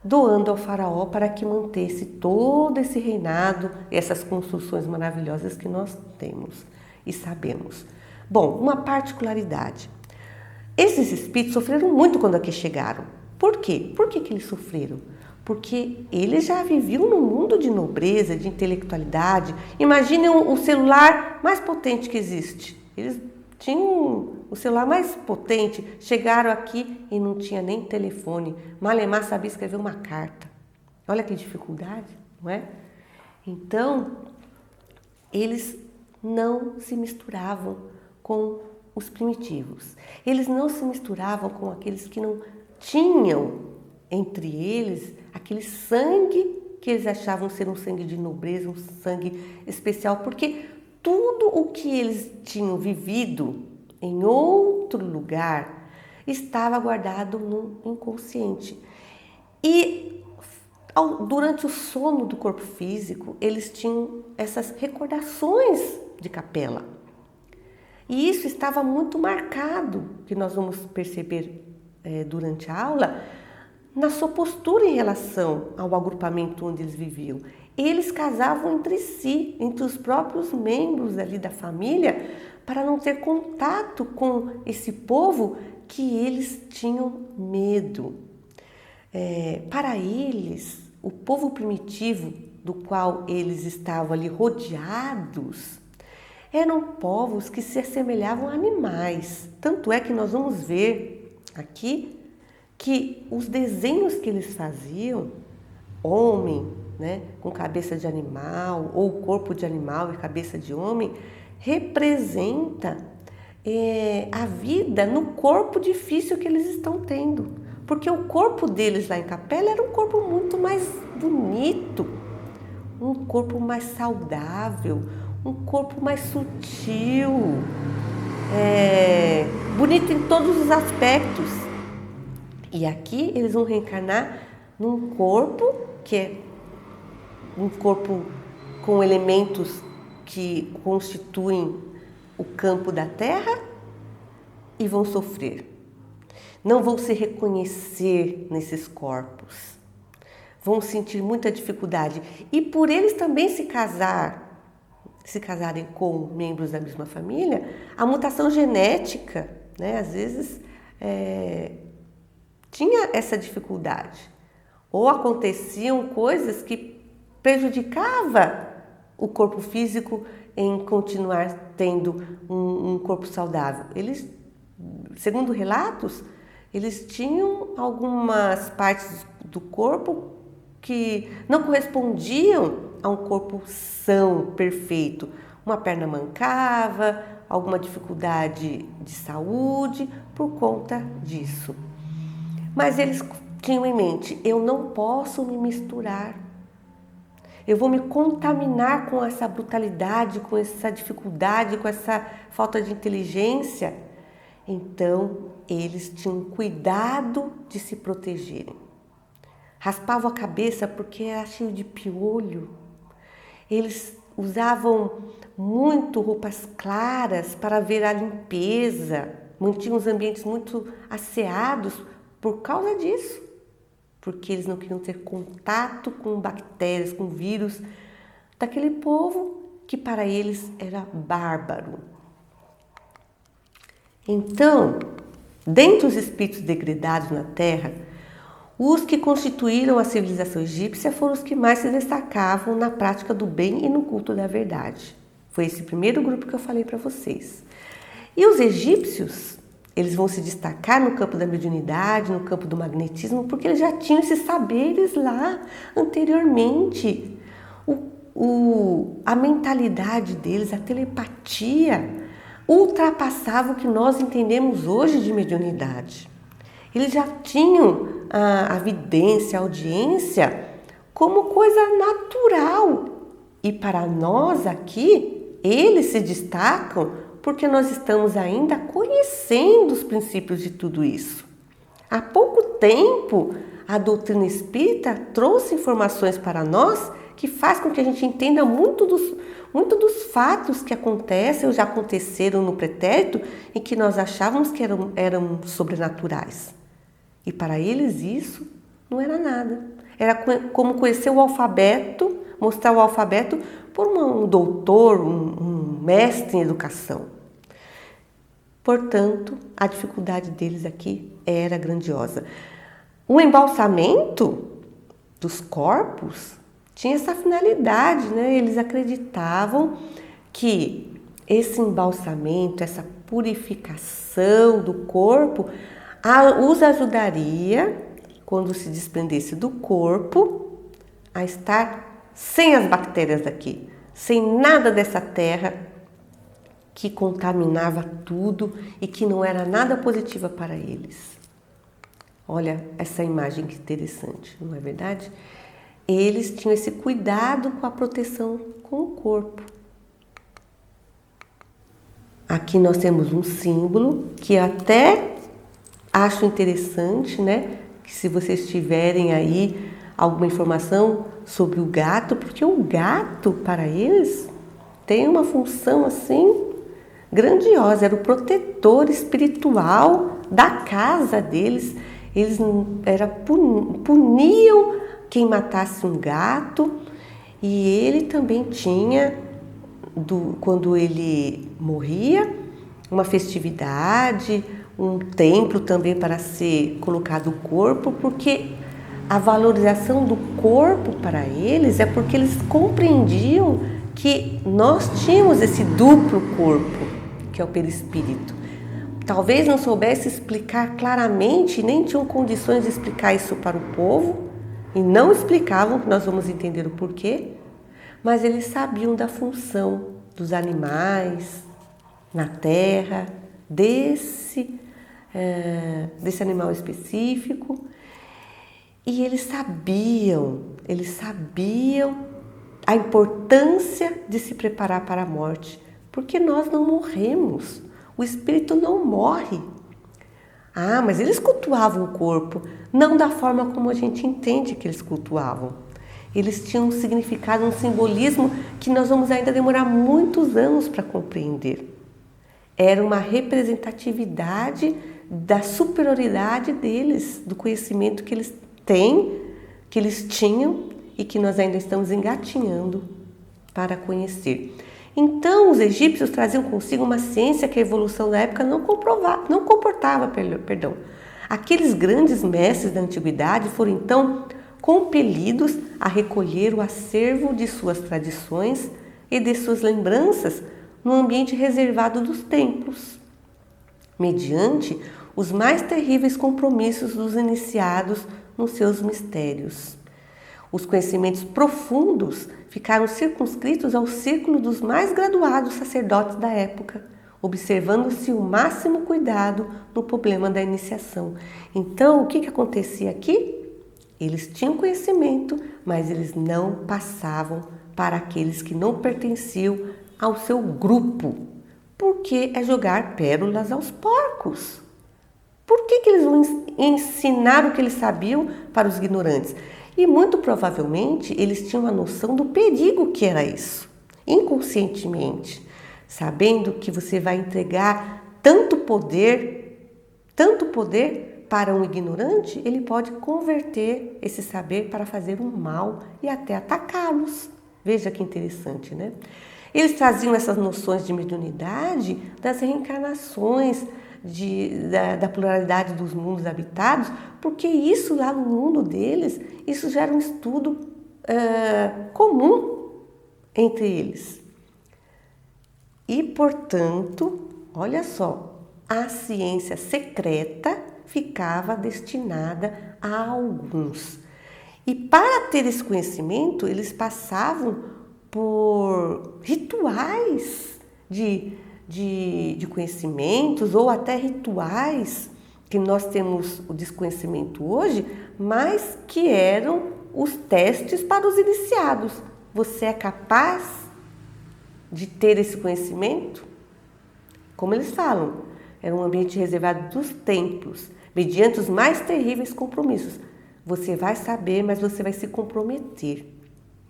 doando ao faraó para que mantesse todo esse reinado e essas construções maravilhosas que nós temos e sabemos. Bom, uma particularidade. Esses espíritos sofreram muito quando aqui chegaram. Por quê? Por que eles sofreram? Porque eles já viviam num mundo de nobreza, de intelectualidade. Imaginem o celular mais potente que existe. Eles tinham o celular mais potente, chegaram aqui e não tinha nem telefone. Malemar sabia escrever uma carta. Olha que dificuldade, não é? Então, eles não se misturavam com os primitivos. Eles não se misturavam com aqueles que não tinham entre eles aquele sangue que eles achavam ser um sangue de nobreza, um sangue especial, porque tudo o que eles tinham vivido em outro lugar estava guardado no inconsciente. E durante o sono do corpo físico, eles tinham essas recordações de capela. E isso estava muito marcado, que nós vamos perceber durante a aula, na sua postura em relação ao agrupamento onde eles viviam. Eles casavam entre si, entre os próprios membros ali da família, para não ter contato com esse povo que eles tinham medo. Para eles, o povo primitivo do qual eles estavam ali rodeados, eram povos que se assemelhavam a animais. Tanto é que nós vamos ver aqui que os desenhos que eles faziam, homem, né, com cabeça de animal, ou corpo de animal e cabeça de homem, representa a vida no corpo difícil que eles estão tendo. Porque o corpo deles lá em Capela era um corpo muito mais bonito, um corpo mais saudável, um corpo mais sutil, bonito em todos os aspectos. E aqui eles vão reencarnar num corpo que é um corpo com elementos que constituem o campo da terra e vão sofrer. Não vão se reconhecer nesses corpos. Vão sentir muita dificuldade. E por eles também se casarem com membros da mesma família, a mutação genética, né, às vezes tinha essa dificuldade. Ou aconteciam coisas que prejudicava o corpo físico em continuar tendo um corpo saudável. Eles, segundo relatos, eles tinham algumas partes do corpo que não correspondiam a um corpo são, perfeito. Uma perna mancava, alguma dificuldade de saúde por conta disso. Mas eles tinham em mente: eu não posso me misturar. Eu vou me contaminar com essa brutalidade, com essa dificuldade, com essa falta de inteligência. Então, eles tinham cuidado de se protegerem. Raspavam a cabeça porque era cheio de piolho. Eles usavam muito roupas claras para ver a limpeza. Mantinham os ambientes muito asseados por causa disso. Porque eles não queriam ter contato com bactérias, com vírus daquele povo que para eles era bárbaro. Então, dentre os espíritos degradados na Terra, os que constituíram a civilização egípcia foram os que mais se destacavam na prática do bem e no culto da verdade. Foi esse primeiro grupo que eu falei para vocês. E os egípcios, eles vão se destacar no campo da mediunidade, no campo do magnetismo, porque eles já tinham esses saberes lá anteriormente. A mentalidade deles, a telepatia, ultrapassava o que nós entendemos hoje de mediunidade. Eles já tinham a vidência, a audiência como coisa natural. E para nós aqui, eles se destacam porque nós estamos ainda conhecendo os princípios de tudo isso. Há pouco tempo, a doutrina espírita trouxe informações para nós que faz com que a gente entenda muito dos fatos que acontecem ou já aconteceram no pretérito e que nós achávamos que eram sobrenaturais. E para eles isso não era nada. Era como conhecer o alfabeto, mostrar o alfabeto por um doutor, um mestre em educação. Portanto, a dificuldade deles aqui era grandiosa. O embalsamento dos corpos tinha essa finalidade, né? Eles acreditavam que esse embalsamento, essa purificação do corpo, os ajudaria, quando se desprendesse do corpo, a estar sem as bactérias daqui, sem nada dessa terra que contaminava tudo e que não era nada positiva para eles. Olha essa imagem que interessante, não é verdade? Eles tinham esse cuidado com a proteção com o corpo. Aqui nós temos um símbolo que até acho interessante, né? Que se vocês tiverem aí alguma informação sobre o gato, porque o gato para eles tem uma função assim grandiosa, era o protetor espiritual da casa deles. Eles puniam quem matasse um gato, e ele também tinha, quando ele morria, uma festividade, um templo também para ser colocado o corpo, porque a valorização do corpo para eles é porque eles compreendiam que nós tínhamos esse duplo corpo, que é o perispírito. Talvez não soubesse explicar claramente, nem tinham condições de explicar isso para o povo, e não explicavam, que nós vamos entender o porquê, mas eles sabiam da função dos animais na terra, desse animal específico, e eles sabiam a importância de se preparar para a morte, porque nós não morremos, o espírito não morre. Ah, mas eles cultuavam o corpo, não da forma como a gente entende que eles cultuavam. Eles tinham um significado, um simbolismo que nós vamos ainda demorar muitos anos para compreender. Era uma representatividade da superioridade deles, do conhecimento que eles têm, que eles tinham e que nós ainda estamos engatinhando para conhecer. Então, os egípcios traziam consigo uma ciência que a evolução da época não comportava. Aqueles grandes mestres da antiguidade foram então compelidos a recolher o acervo de suas tradições e de suas lembranças no ambiente reservado dos templos, mediante os mais terríveis compromissos dos iniciados nos seus mistérios. Os conhecimentos profundos ficaram circunscritos ao círculo dos mais graduados sacerdotes da época, observando-se o máximo cuidado no problema da iniciação. Então, o que acontecia aqui? Eles tinham conhecimento, mas eles não passavam para aqueles que não pertenciam ao seu grupo, porque é jogar pérolas aos porcos. Por que eles vão ensinar o que eles sabiam para os ignorantes? E muito provavelmente eles tinham a noção do perigo que era isso, inconscientemente, sabendo que você vai entregar tanto poder para um ignorante, ele pode converter esse saber para fazer um mal e até atacá-los. Veja que interessante, né? Eles traziam essas noções de mediunidade das reencarnações, da pluralidade dos mundos habitados, porque isso lá no mundo deles, isso já era um estudo comum entre eles. E, portanto, olha só, a ciência secreta ficava destinada a alguns. E para ter esse conhecimento, eles passavam por rituais de conhecimentos ou até rituais que nós temos o desconhecimento hoje, mas que eram os testes para os iniciados. Você é capaz de ter esse conhecimento? Como eles falam, era um ambiente reservado dos templos, mediante os mais terríveis compromissos. Você vai saber, mas você vai se comprometer.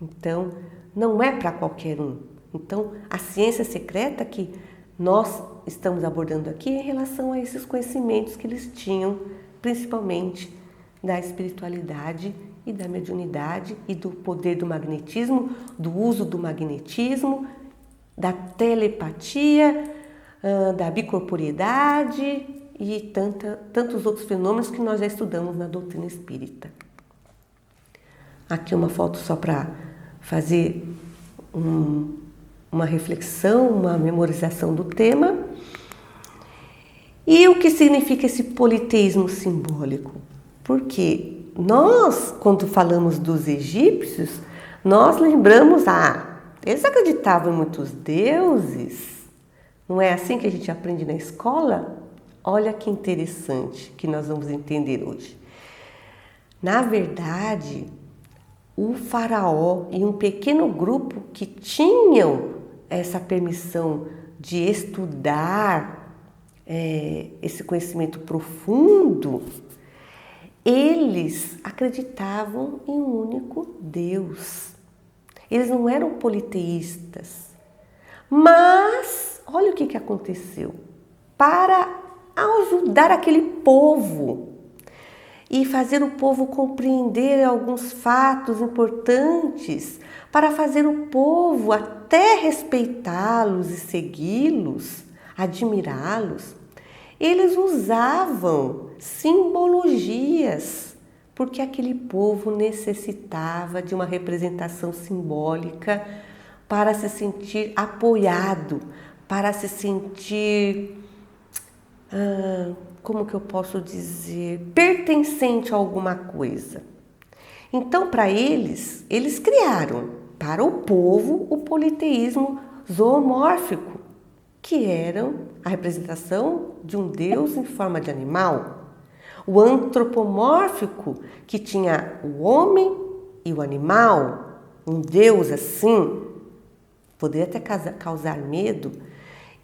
Então, não é para qualquer um. Então, a ciência secreta que nós estamos abordando aqui é em relação a esses conhecimentos que eles tinham, principalmente da espiritualidade e da mediunidade e do poder do magnetismo, do uso do magnetismo, da telepatia, da bicorporeidade e tantos outros fenômenos que nós já estudamos na doutrina espírita. Aqui uma foto só para fazer uma reflexão, uma memorização do tema. E o que significa esse politeísmo simbólico? Porque nós, quando falamos dos egípcios, nós lembramos, eles acreditavam em muitos deuses. Não é assim que a gente aprende na escola? Olha que interessante que nós vamos entender hoje. Na verdade, o faraó e um pequeno grupo que tinham essa permissão de estudar esse conhecimento profundo, eles acreditavam em um único Deus. Eles não eram politeístas. Mas, olha o que aconteceu. Para ajudar aquele povo e fazer o povo compreender alguns fatos importantes, para fazer o povo até respeitá-los e segui-los, admirá-los, eles usavam simbologias, porque aquele povo necessitava de uma representação simbólica para se sentir apoiado, para se sentir, como que eu posso dizer, pertencente a alguma coisa. Então, para eles criaram para o povo o politeísmo zoomórfico, que eram a representação de um deus em forma de animal. O antropomórfico, que tinha o homem e o animal, um deus assim, poderia até causar medo.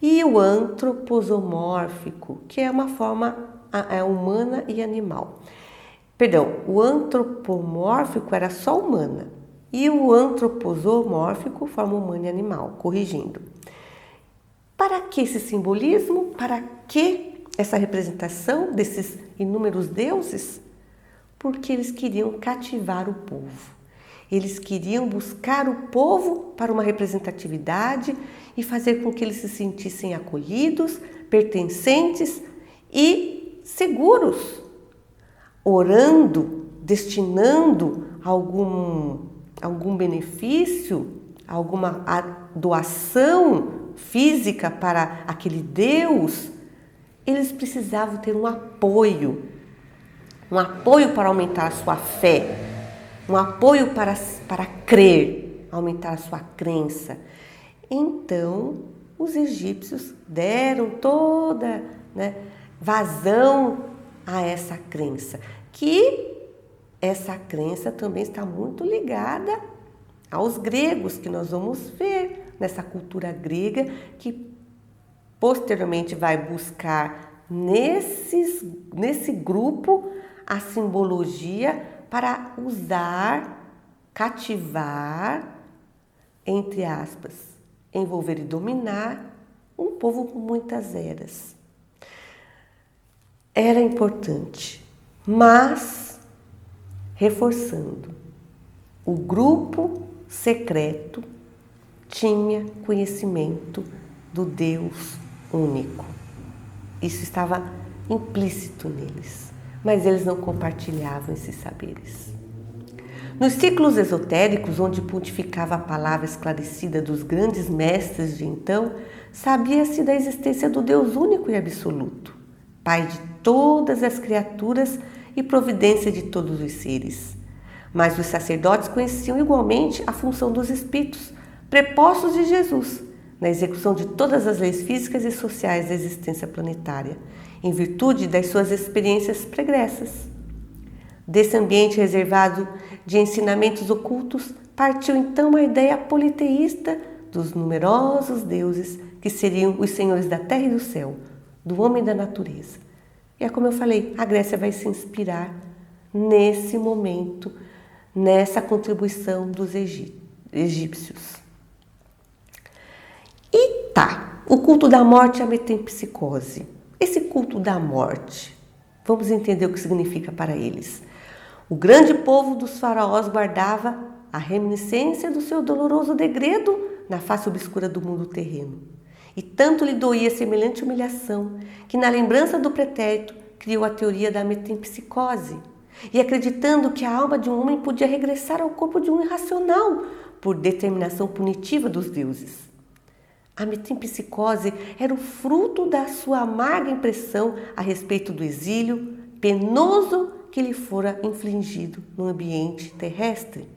E o antroposomórfico, que é uma forma humana e animal. Perdão, o antropomórfico era só humana e o antroposomórfico, forma humana e animal, corrigindo. Para que esse simbolismo? Para que essa representação desses inúmeros deuses? Porque eles queriam cativar o povo. Eles queriam buscar o povo para uma representatividade e fazer com que eles se sentissem acolhidos, pertencentes e seguros, orando, destinando algum benefício, alguma doação física para aquele Deus. Eles precisavam ter um apoio para aumentar a sua fé, um apoio para crer, aumentar a sua crença. Então, os egípcios deram toda, vazão a essa crença, que essa crença também está muito ligada aos gregos, que nós vamos ver nessa cultura grega, que posteriormente vai buscar nesse grupo a simbologia para usar, cativar, entre aspas, envolver e dominar um povo com muitas eras. Era importante, mas, reforçando, o grupo secreto tinha conhecimento do Deus único. Isso estava implícito neles, mas eles não compartilhavam esses saberes. Nos ciclos esotéricos, onde pontificava a palavra esclarecida dos grandes mestres de então, sabia-se da existência do Deus único e absoluto, Pai de todas as criaturas e providência de todos os seres. Mas os sacerdotes conheciam igualmente a função dos espíritos, prepostos de Jesus, na execução de todas as leis físicas e sociais da existência planetária, em virtude das suas experiências pregressas. Desse ambiente reservado de ensinamentos ocultos, partiu então a ideia politeísta dos numerosos deuses que seriam os senhores da terra e do céu, do homem e da natureza. E é como eu falei, a Grécia vai se inspirar nesse momento, nessa contribuição dos egípcios. E o culto da morte e a metempsicose. Esse culto da morte, vamos entender o que significa para eles. O grande povo dos faraós guardava a reminiscência do seu doloroso degredo na face obscura do mundo terreno. E tanto lhe doía semelhante humilhação, que na lembrança do pretérito criou a teoria da metempsicose, e acreditando que a alma de um homem podia regressar ao corpo de um irracional, por determinação punitiva dos deuses. A metempsicose era o fruto da sua amarga impressão a respeito do exílio penoso que lhe fora infligido no ambiente terrestre.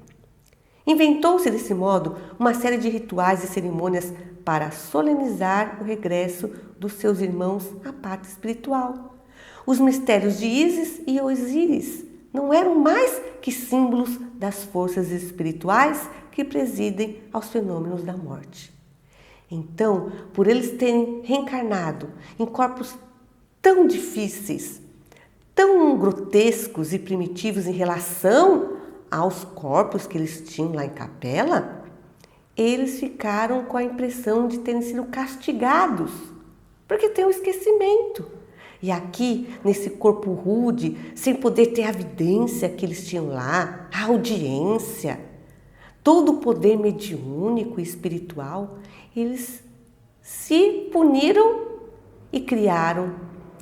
Inventou-se desse modo uma série de rituais e cerimônias para solenizar o regresso dos seus irmãos à pátria espiritual. Os mistérios de Ísis e Osíris não eram mais que símbolos das forças espirituais que presidem aos fenômenos da morte. Então, por eles terem reencarnado em corpos tão difíceis, tão grotescos e primitivos em relação aos corpos que eles tinham lá em Capela, eles ficaram com a impressão de terem sido castigados, porque tem o esquecimento. E aqui, nesse corpo rude, sem poder ter a evidência que eles tinham lá, a audiência, todo o poder mediúnico e espiritual, eles se puniram e criaram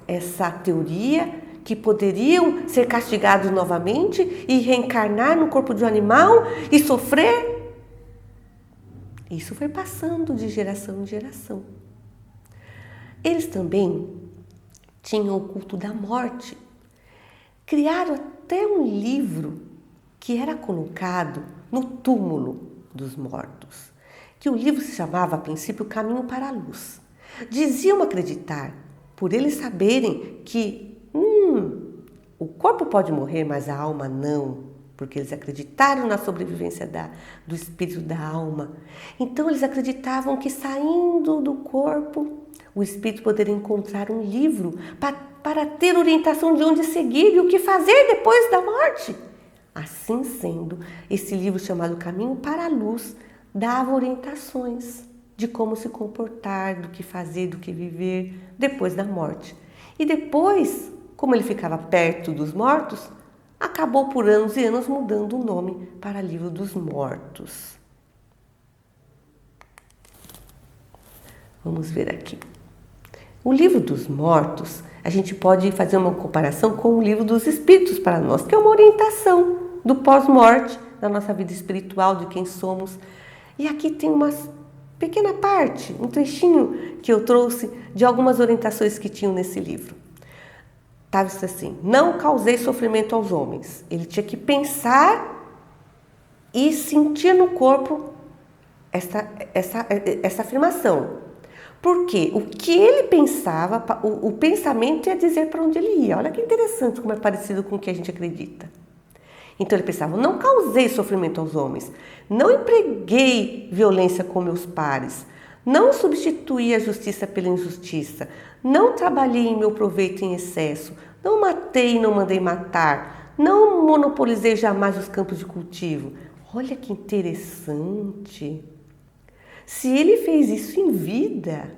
essa teoria que poderiam ser castigados novamente e reencarnar no corpo de um animal e sofrer. Isso foi passando de geração em geração. Eles também tinham o culto da morte. Criaram até um livro que era colocado no túmulo dos mortos, que o livro se chamava, a princípio, Caminho para a Luz. Diziam acreditar, por eles saberem que o corpo pode morrer, mas a alma não, porque eles acreditaram na sobrevivência do espírito da alma. Então eles acreditavam que saindo do corpo, o espírito poderia encontrar um livro para ter orientação de onde seguir e o que fazer depois da morte. Assim sendo, esse livro chamado Caminho para a Luz dava orientações de como se comportar, do que fazer, do que viver depois da morte. E depois, como ele ficava perto dos mortos, acabou por anos e anos mudando o nome para Livro dos Mortos. Vamos ver aqui. O Livro dos Mortos, a gente pode fazer uma comparação com o Livro dos Espíritos para nós, que é uma orientação do pós-morte, da nossa vida espiritual, de quem somos. E aqui tem uma pequena parte, um trechinho que eu trouxe de algumas orientações que tinham nesse livro. Estava escrito assim: não causei sofrimento aos homens. Ele tinha que pensar e sentir no corpo essa afirmação. Porque o que ele pensava, o pensamento ia dizer para onde ele ia. Olha que interessante como é parecido com o que a gente acredita. Então ele pensava, não causei sofrimento aos homens, não empreguei violência com meus pares, não substituí a justiça pela injustiça, não trabalhei em meu proveito em excesso, não matei e não mandei matar, não monopolizei jamais os campos de cultivo. Olha que interessante. Se ele fez isso em vida,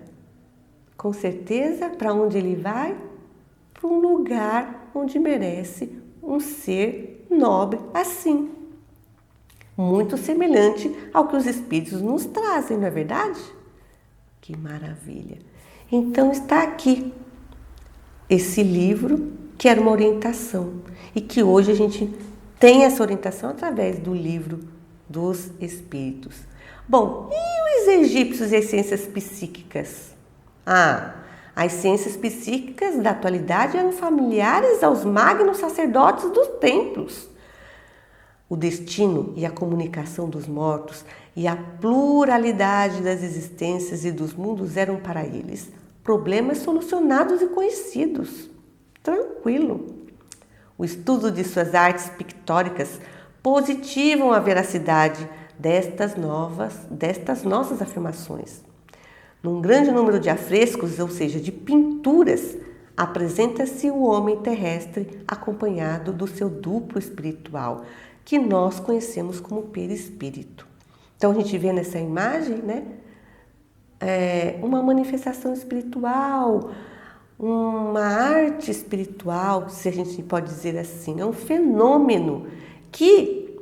com certeza, para onde ele vai? Para um lugar onde merece um ser nobre assim. Muito semelhante ao que os espíritos nos trazem, não é verdade? Que maravilha! Então está aqui esse livro que era uma orientação e que hoje a gente tem essa orientação através do livro dos Espíritos. Bom, e os egípcios e as ciências psíquicas? As ciências psíquicas da atualidade eram familiares aos magnos sacerdotes dos templos. O destino e a comunicação dos mortos e a pluralidade das existências e dos mundos eram para eles problemas solucionados e conhecidos. Tranquilo. O estudo de suas artes pictóricas positivam a veracidade destas nossas afirmações. Num grande número de afrescos, ou seja, de pinturas, apresenta-se o homem terrestre acompanhado do seu duplo espiritual, que nós conhecemos como perispírito. Então a gente vê nessa imagem, uma manifestação espiritual, uma arte espiritual, se a gente pode dizer assim, é um fenômeno que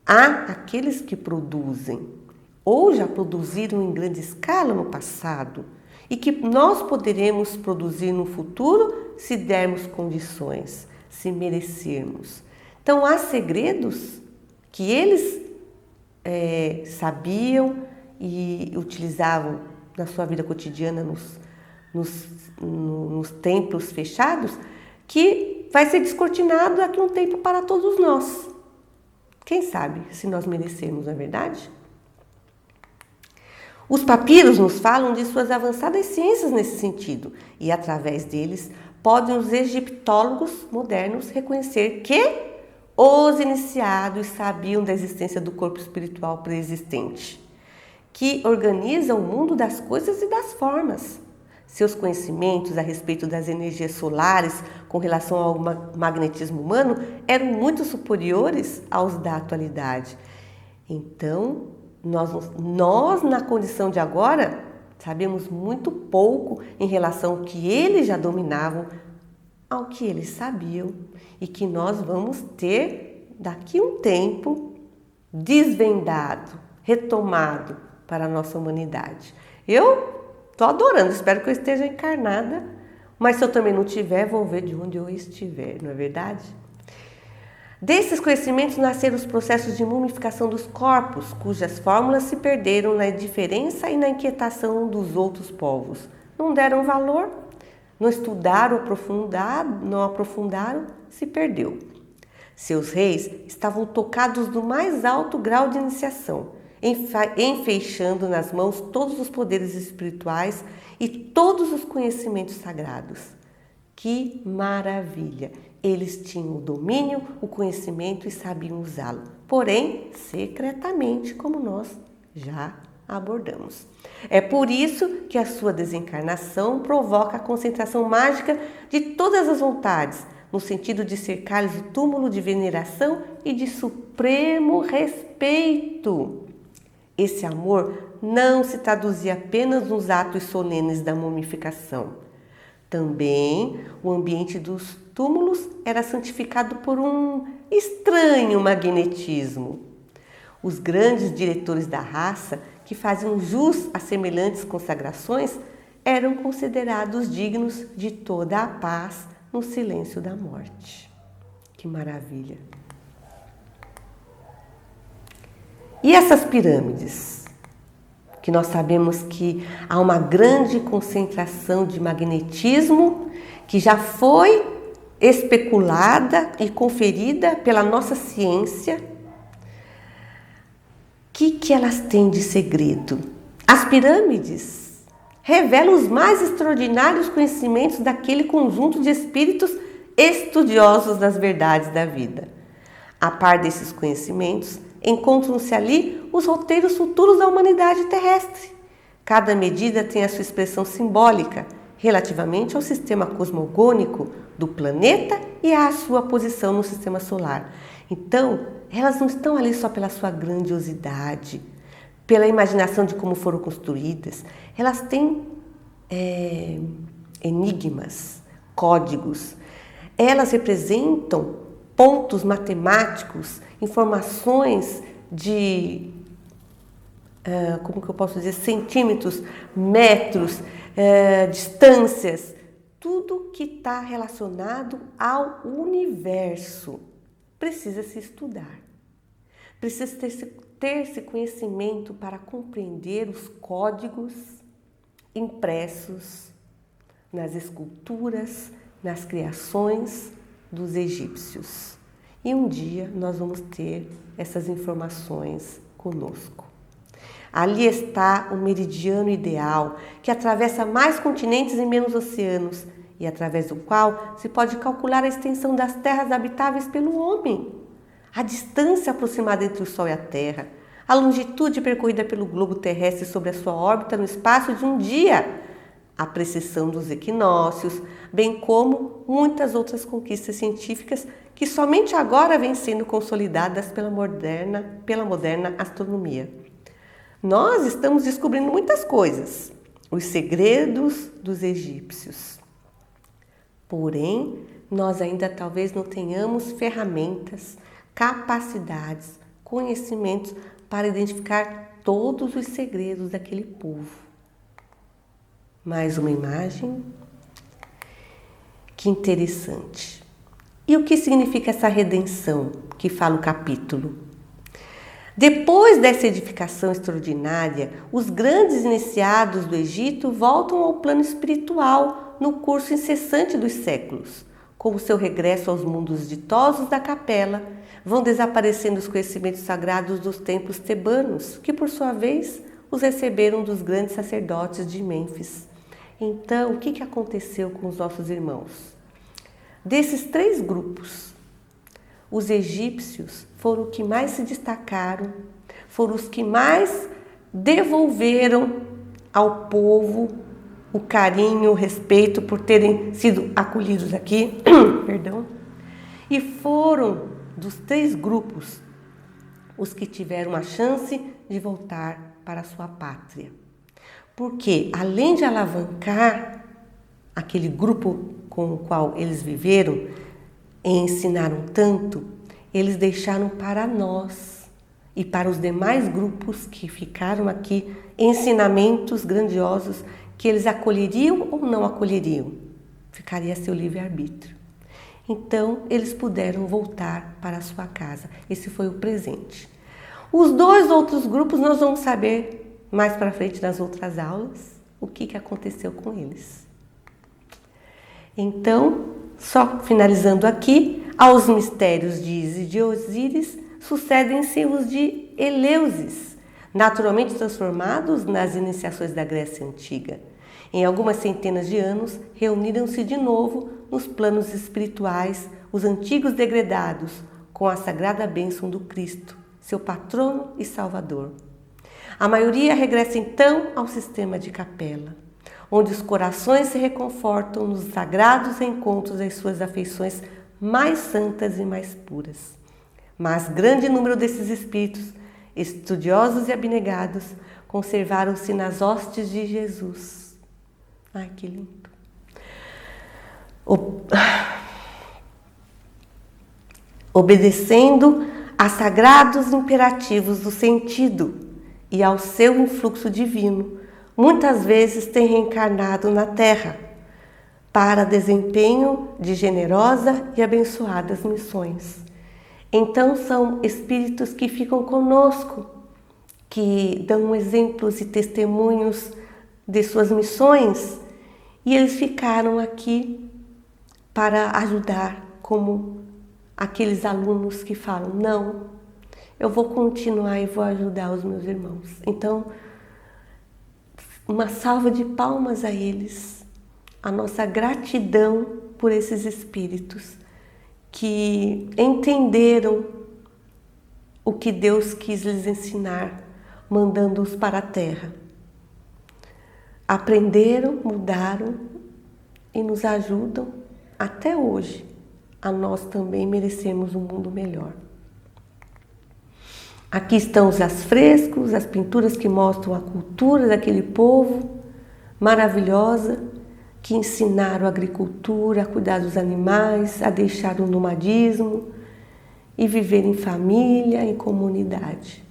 há aqueles que produzem ou já produziram em grande escala no passado e que nós poderemos produzir no futuro se dermos condições, se merecermos. Então há segredos que eles sabiam e utilizavam na sua vida cotidiana nos templos fechados, que vai ser descortinado daqui a um tempo para todos nós. Quem sabe se nós merecermos, não é verdade? Os papiros nos falam de suas avançadas ciências nesse sentido e, através deles, podem os egiptólogos modernos reconhecer que os iniciados sabiam da existência do corpo espiritual pré-existente, que organiza o mundo das coisas e das formas. Seus conhecimentos a respeito das energias solares com relação ao magnetismo humano eram muito superiores aos da atualidade. Então, nós na condição de agora, sabemos muito pouco em relação ao que eles já dominavam, ao que eles sabiam e que nós vamos ter daqui a um tempo desvendado, retomado para a nossa humanidade. Eu estou adorando, espero que eu esteja encarnada, mas se eu também não tiver, vão ver de onde eu estiver, não é verdade? Desses conhecimentos nasceram os processos de mumificação dos corpos, cujas fórmulas se perderam na indiferença e na inquietação dos outros povos. Não deram valor, não estudaram, não aprofundaram, se perdeu. Seus reis estavam tocados do mais alto grau de iniciação, enfeixando nas mãos todos os poderes espirituais e todos os conhecimentos sagrados. Que maravilha! Eles tinham o domínio, o conhecimento e sabiam usá-lo, porém, secretamente, como nós já abordamos. É por isso que a sua desencarnação provoca a concentração mágica de todas as vontades, no sentido de cercar-lhes o túmulo de veneração e de supremo respeito. Esse amor não se traduzia apenas nos atos solenes da mumificação. Também o ambiente dos túmulos era santificado por um estranho magnetismo. Os grandes diretores da raça, que faziam jus a semelhantes consagrações, eram considerados dignos de toda a paz no silêncio da morte. Que maravilha! E essas pirâmides? Que nós sabemos que há uma grande concentração de magnetismo que já foi especulada e conferida pela nossa ciência. O que elas têm de segredo? As pirâmides, revela os mais extraordinários conhecimentos daquele conjunto de espíritos estudiosos das verdades da vida. A par desses conhecimentos, encontram-se ali os roteiros futuros da humanidade terrestre. Cada medida tem a sua expressão simbólica relativamente ao sistema cosmogônico do planeta e à sua posição no sistema solar. Então, elas não estão ali só pela sua grandiosidade, pela imaginação de como foram construídas. Elas têm enigmas, códigos. Elas representam pontos matemáticos, informações de, como que eu posso dizer, centímetros, metros, distâncias, tudo que está relacionado ao universo precisa se estudar. Precisa ter esse conhecimento para compreender os códigos impressos nas esculturas, nas criações dos egípcios. E um dia nós vamos ter essas informações conosco. Ali está o meridiano ideal, que atravessa mais continentes e menos oceanos, e através do qual se pode calcular a extensão das terras habitáveis pelo homem, a distância aproximada entre o Sol e a Terra, a longitude percorrida pelo globo terrestre sobre a sua órbita no espaço de um dia, a precisão dos equinócios, bem como muitas outras conquistas científicas que somente agora vêm sendo consolidadas pela moderna astronomia. Nós estamos descobrindo muitas coisas, os segredos dos egípcios. Porém, nós ainda talvez não tenhamos ferramentas, capacidades, conhecimentos para identificar todos os segredos daquele povo. Mais uma imagem. Que interessante. E o que significa essa redenção que fala o capítulo? Depois dessa edificação extraordinária, os grandes iniciados do Egito voltam ao plano espiritual no curso incessante dos séculos. Com o seu regresso aos mundos ditosos da capela, vão desaparecendo os conhecimentos sagrados dos templos tebanos, que por sua vez os receberam dos grandes sacerdotes de Mênfis. Então, o que aconteceu com os nossos irmãos? Desses 3 grupos, os egípcios foram os que mais se destacaram, foram os que mais devolveram ao povo o carinho, o respeito por terem sido acolhidos aqui, perdão, e foram dos 3 grupos os que tiveram a chance de voltar para a sua pátria. Porque, além de alavancar aquele grupo com o qual eles viveram e ensinaram tanto, eles deixaram para nós e para os demais grupos que ficaram aqui ensinamentos grandiosos que eles acolheriam ou não acolheriam. Ficaria a seu livre-arbítrio. Então, eles puderam voltar para a sua casa. Esse foi o presente. Os 2 outros grupos nós vamos saber mais para frente nas outras aulas o que aconteceu com eles. Então, só finalizando aqui, aos mistérios de Ísis e de Osíris sucedem-se os de Eleusis, naturalmente transformados nas iniciações da Grécia Antiga. Em algumas centenas de anos, reuniram-se de novo nos planos espirituais os antigos degredados, com a sagrada bênção do Cristo, seu patrono e salvador. A maioria regressa então ao sistema de capela, onde os corações se reconfortam nos sagrados encontros das suas afeições mais santas e mais puras. Mas grande número desses espíritos, estudiosos e abnegados, conservaram-se nas hostes de Jesus. Ai, que lindo! Obedecendo a sagrados imperativos do sentido e ao seu influxo divino, muitas vezes têm reencarnado na Terra para desempenho de generosa e abençoadas missões. Então são espíritos que ficam conosco, que dão exemplos e testemunhos de suas missões, e eles ficaram aqui para ajudar, como aqueles alunos que falam: não, eu vou continuar e vou ajudar os meus irmãos. Então, uma salva de palmas a eles, a nossa gratidão por esses espíritos que entenderam o que Deus quis lhes ensinar, mandando-os para a Terra. Aprenderam, mudaram e nos ajudam até hoje a nós também merecermos um mundo melhor. Aqui estão os afrescos, as pinturas que mostram a cultura daquele povo maravilhosa, que ensinaram a agricultura, a cuidar dos animais, a deixar o nomadismo e viver em família, em comunidade.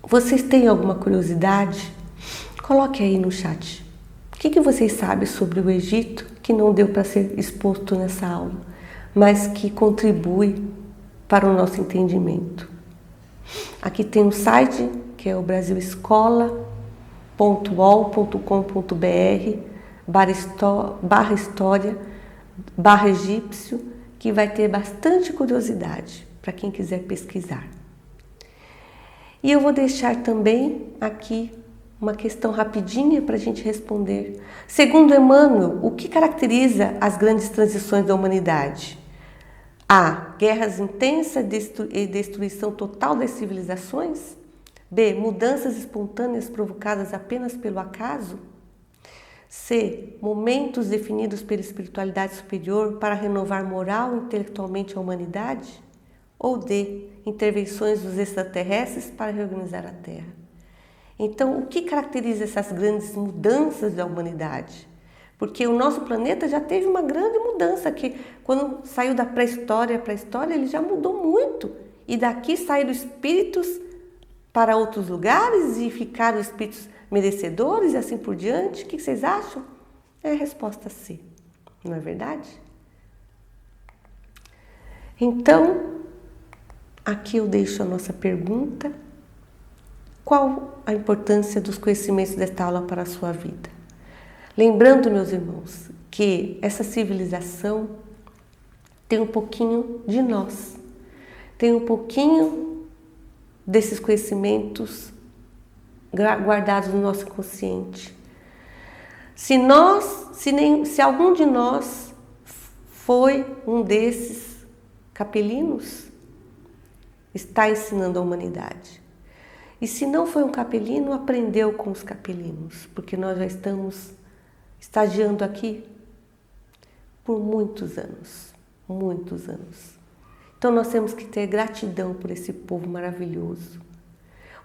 Vocês têm alguma curiosidade? Coloque aí no chat. O que vocês sabem sobre o Egito que não deu para ser exposto nessa aula, mas que contribui para o nosso entendimento? Aqui tem um site que é o brasilescola.ol.com.br/história/egípcio, que vai ter bastante curiosidade para quem quiser pesquisar. E eu vou deixar também aqui uma questão rapidinha para a gente responder. Segundo Emmanuel, o que caracteriza as grandes transições da humanidade? A. Guerras intensas e destruição total das civilizações? B. Mudanças espontâneas provocadas apenas pelo acaso? C. Momentos definidos pela espiritualidade superior para renovar moral e intelectualmente a humanidade? Ou D. Intervenções dos extraterrestres para reorganizar a Terra? Então, o que caracteriza essas grandes mudanças da humanidade? Porque o nosso planeta já teve uma grande mudança, que quando saiu da pré-história para a história, ele já mudou muito. E daqui saíram espíritos para outros lugares e ficaram espíritos merecedores e assim por diante. O que vocês acham? É a resposta C, não é verdade? Então, aqui eu deixo a nossa pergunta. Qual a importância dos conhecimentos desta aula para a sua vida? Lembrando, meus irmãos, que essa civilização tem um pouquinho de nós, tem um pouquinho desses conhecimentos guardados no nosso consciente. Se algum de nós foi um desses capelinos, está ensinando a humanidade. E se não foi um capelino, aprendeu com os capelinos, porque nós já estamos estagiando aqui por muitos anos, muitos anos. Então nós temos que ter gratidão por esse povo maravilhoso.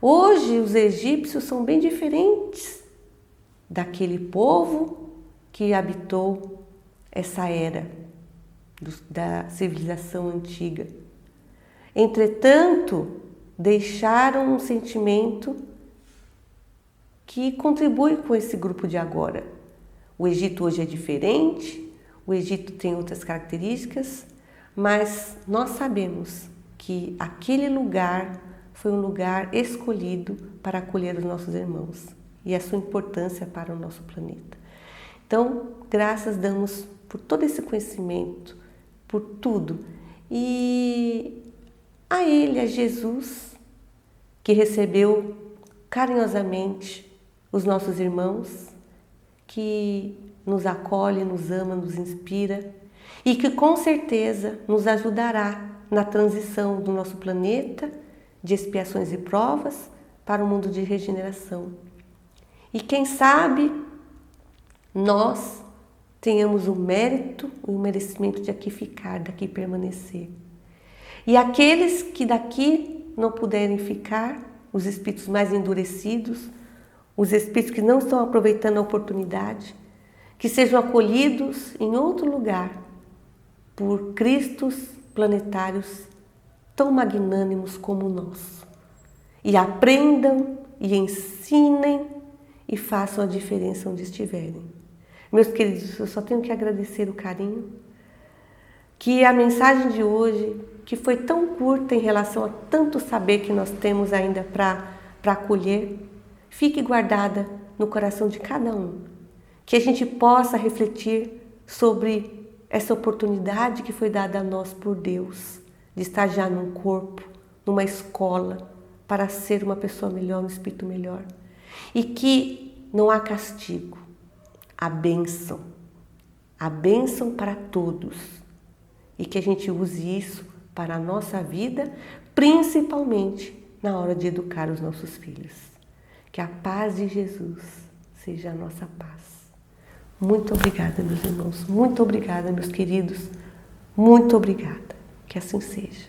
Hoje os egípcios são bem diferentes daquele povo que habitou essa era da civilização antiga. Entretanto, deixaram um sentimento que contribui com esse grupo de agora. O Egito hoje é diferente, o Egito tem outras características, mas nós sabemos que aquele lugar foi um lugar escolhido para acolher os nossos irmãos e a sua importância para o nosso planeta. Então, graças damos por todo esse conhecimento, por tudo. E a Ele, a Jesus, que recebeu carinhosamente os nossos irmãos, que nos acolhe, nos ama, nos inspira e que com certeza nos ajudará na transição do nosso planeta de expiações e provas para o mundo de regeneração. E quem sabe nós tenhamos o mérito e o merecimento de aqui ficar, daqui permanecer. E aqueles que daqui não puderem ficar, os espíritos mais endurecidos, os espíritos que não estão aproveitando a oportunidade, que sejam acolhidos em outro lugar por Cristos planetários tão magnânimos como o nosso. E aprendam e ensinem e façam a diferença onde estiverem. Meus queridos, eu só tenho que agradecer o carinho, que a mensagem de hoje, que foi tão curta em relação a tanto saber que nós temos ainda para acolher, fique guardada no coração de cada um. Que a gente possa refletir sobre essa oportunidade que foi dada a nós por Deus, de estagiar num corpo, numa escola, para ser uma pessoa melhor, um espírito melhor. e que não há castigo, há bênção para todos, e que a gente use isso para a nossa vida, principalmente na hora de educar os nossos filhos. Que a paz de Jesus seja a nossa paz. Muito obrigada, meus irmãos, muito obrigada, meus queridos, muito obrigada, que assim seja.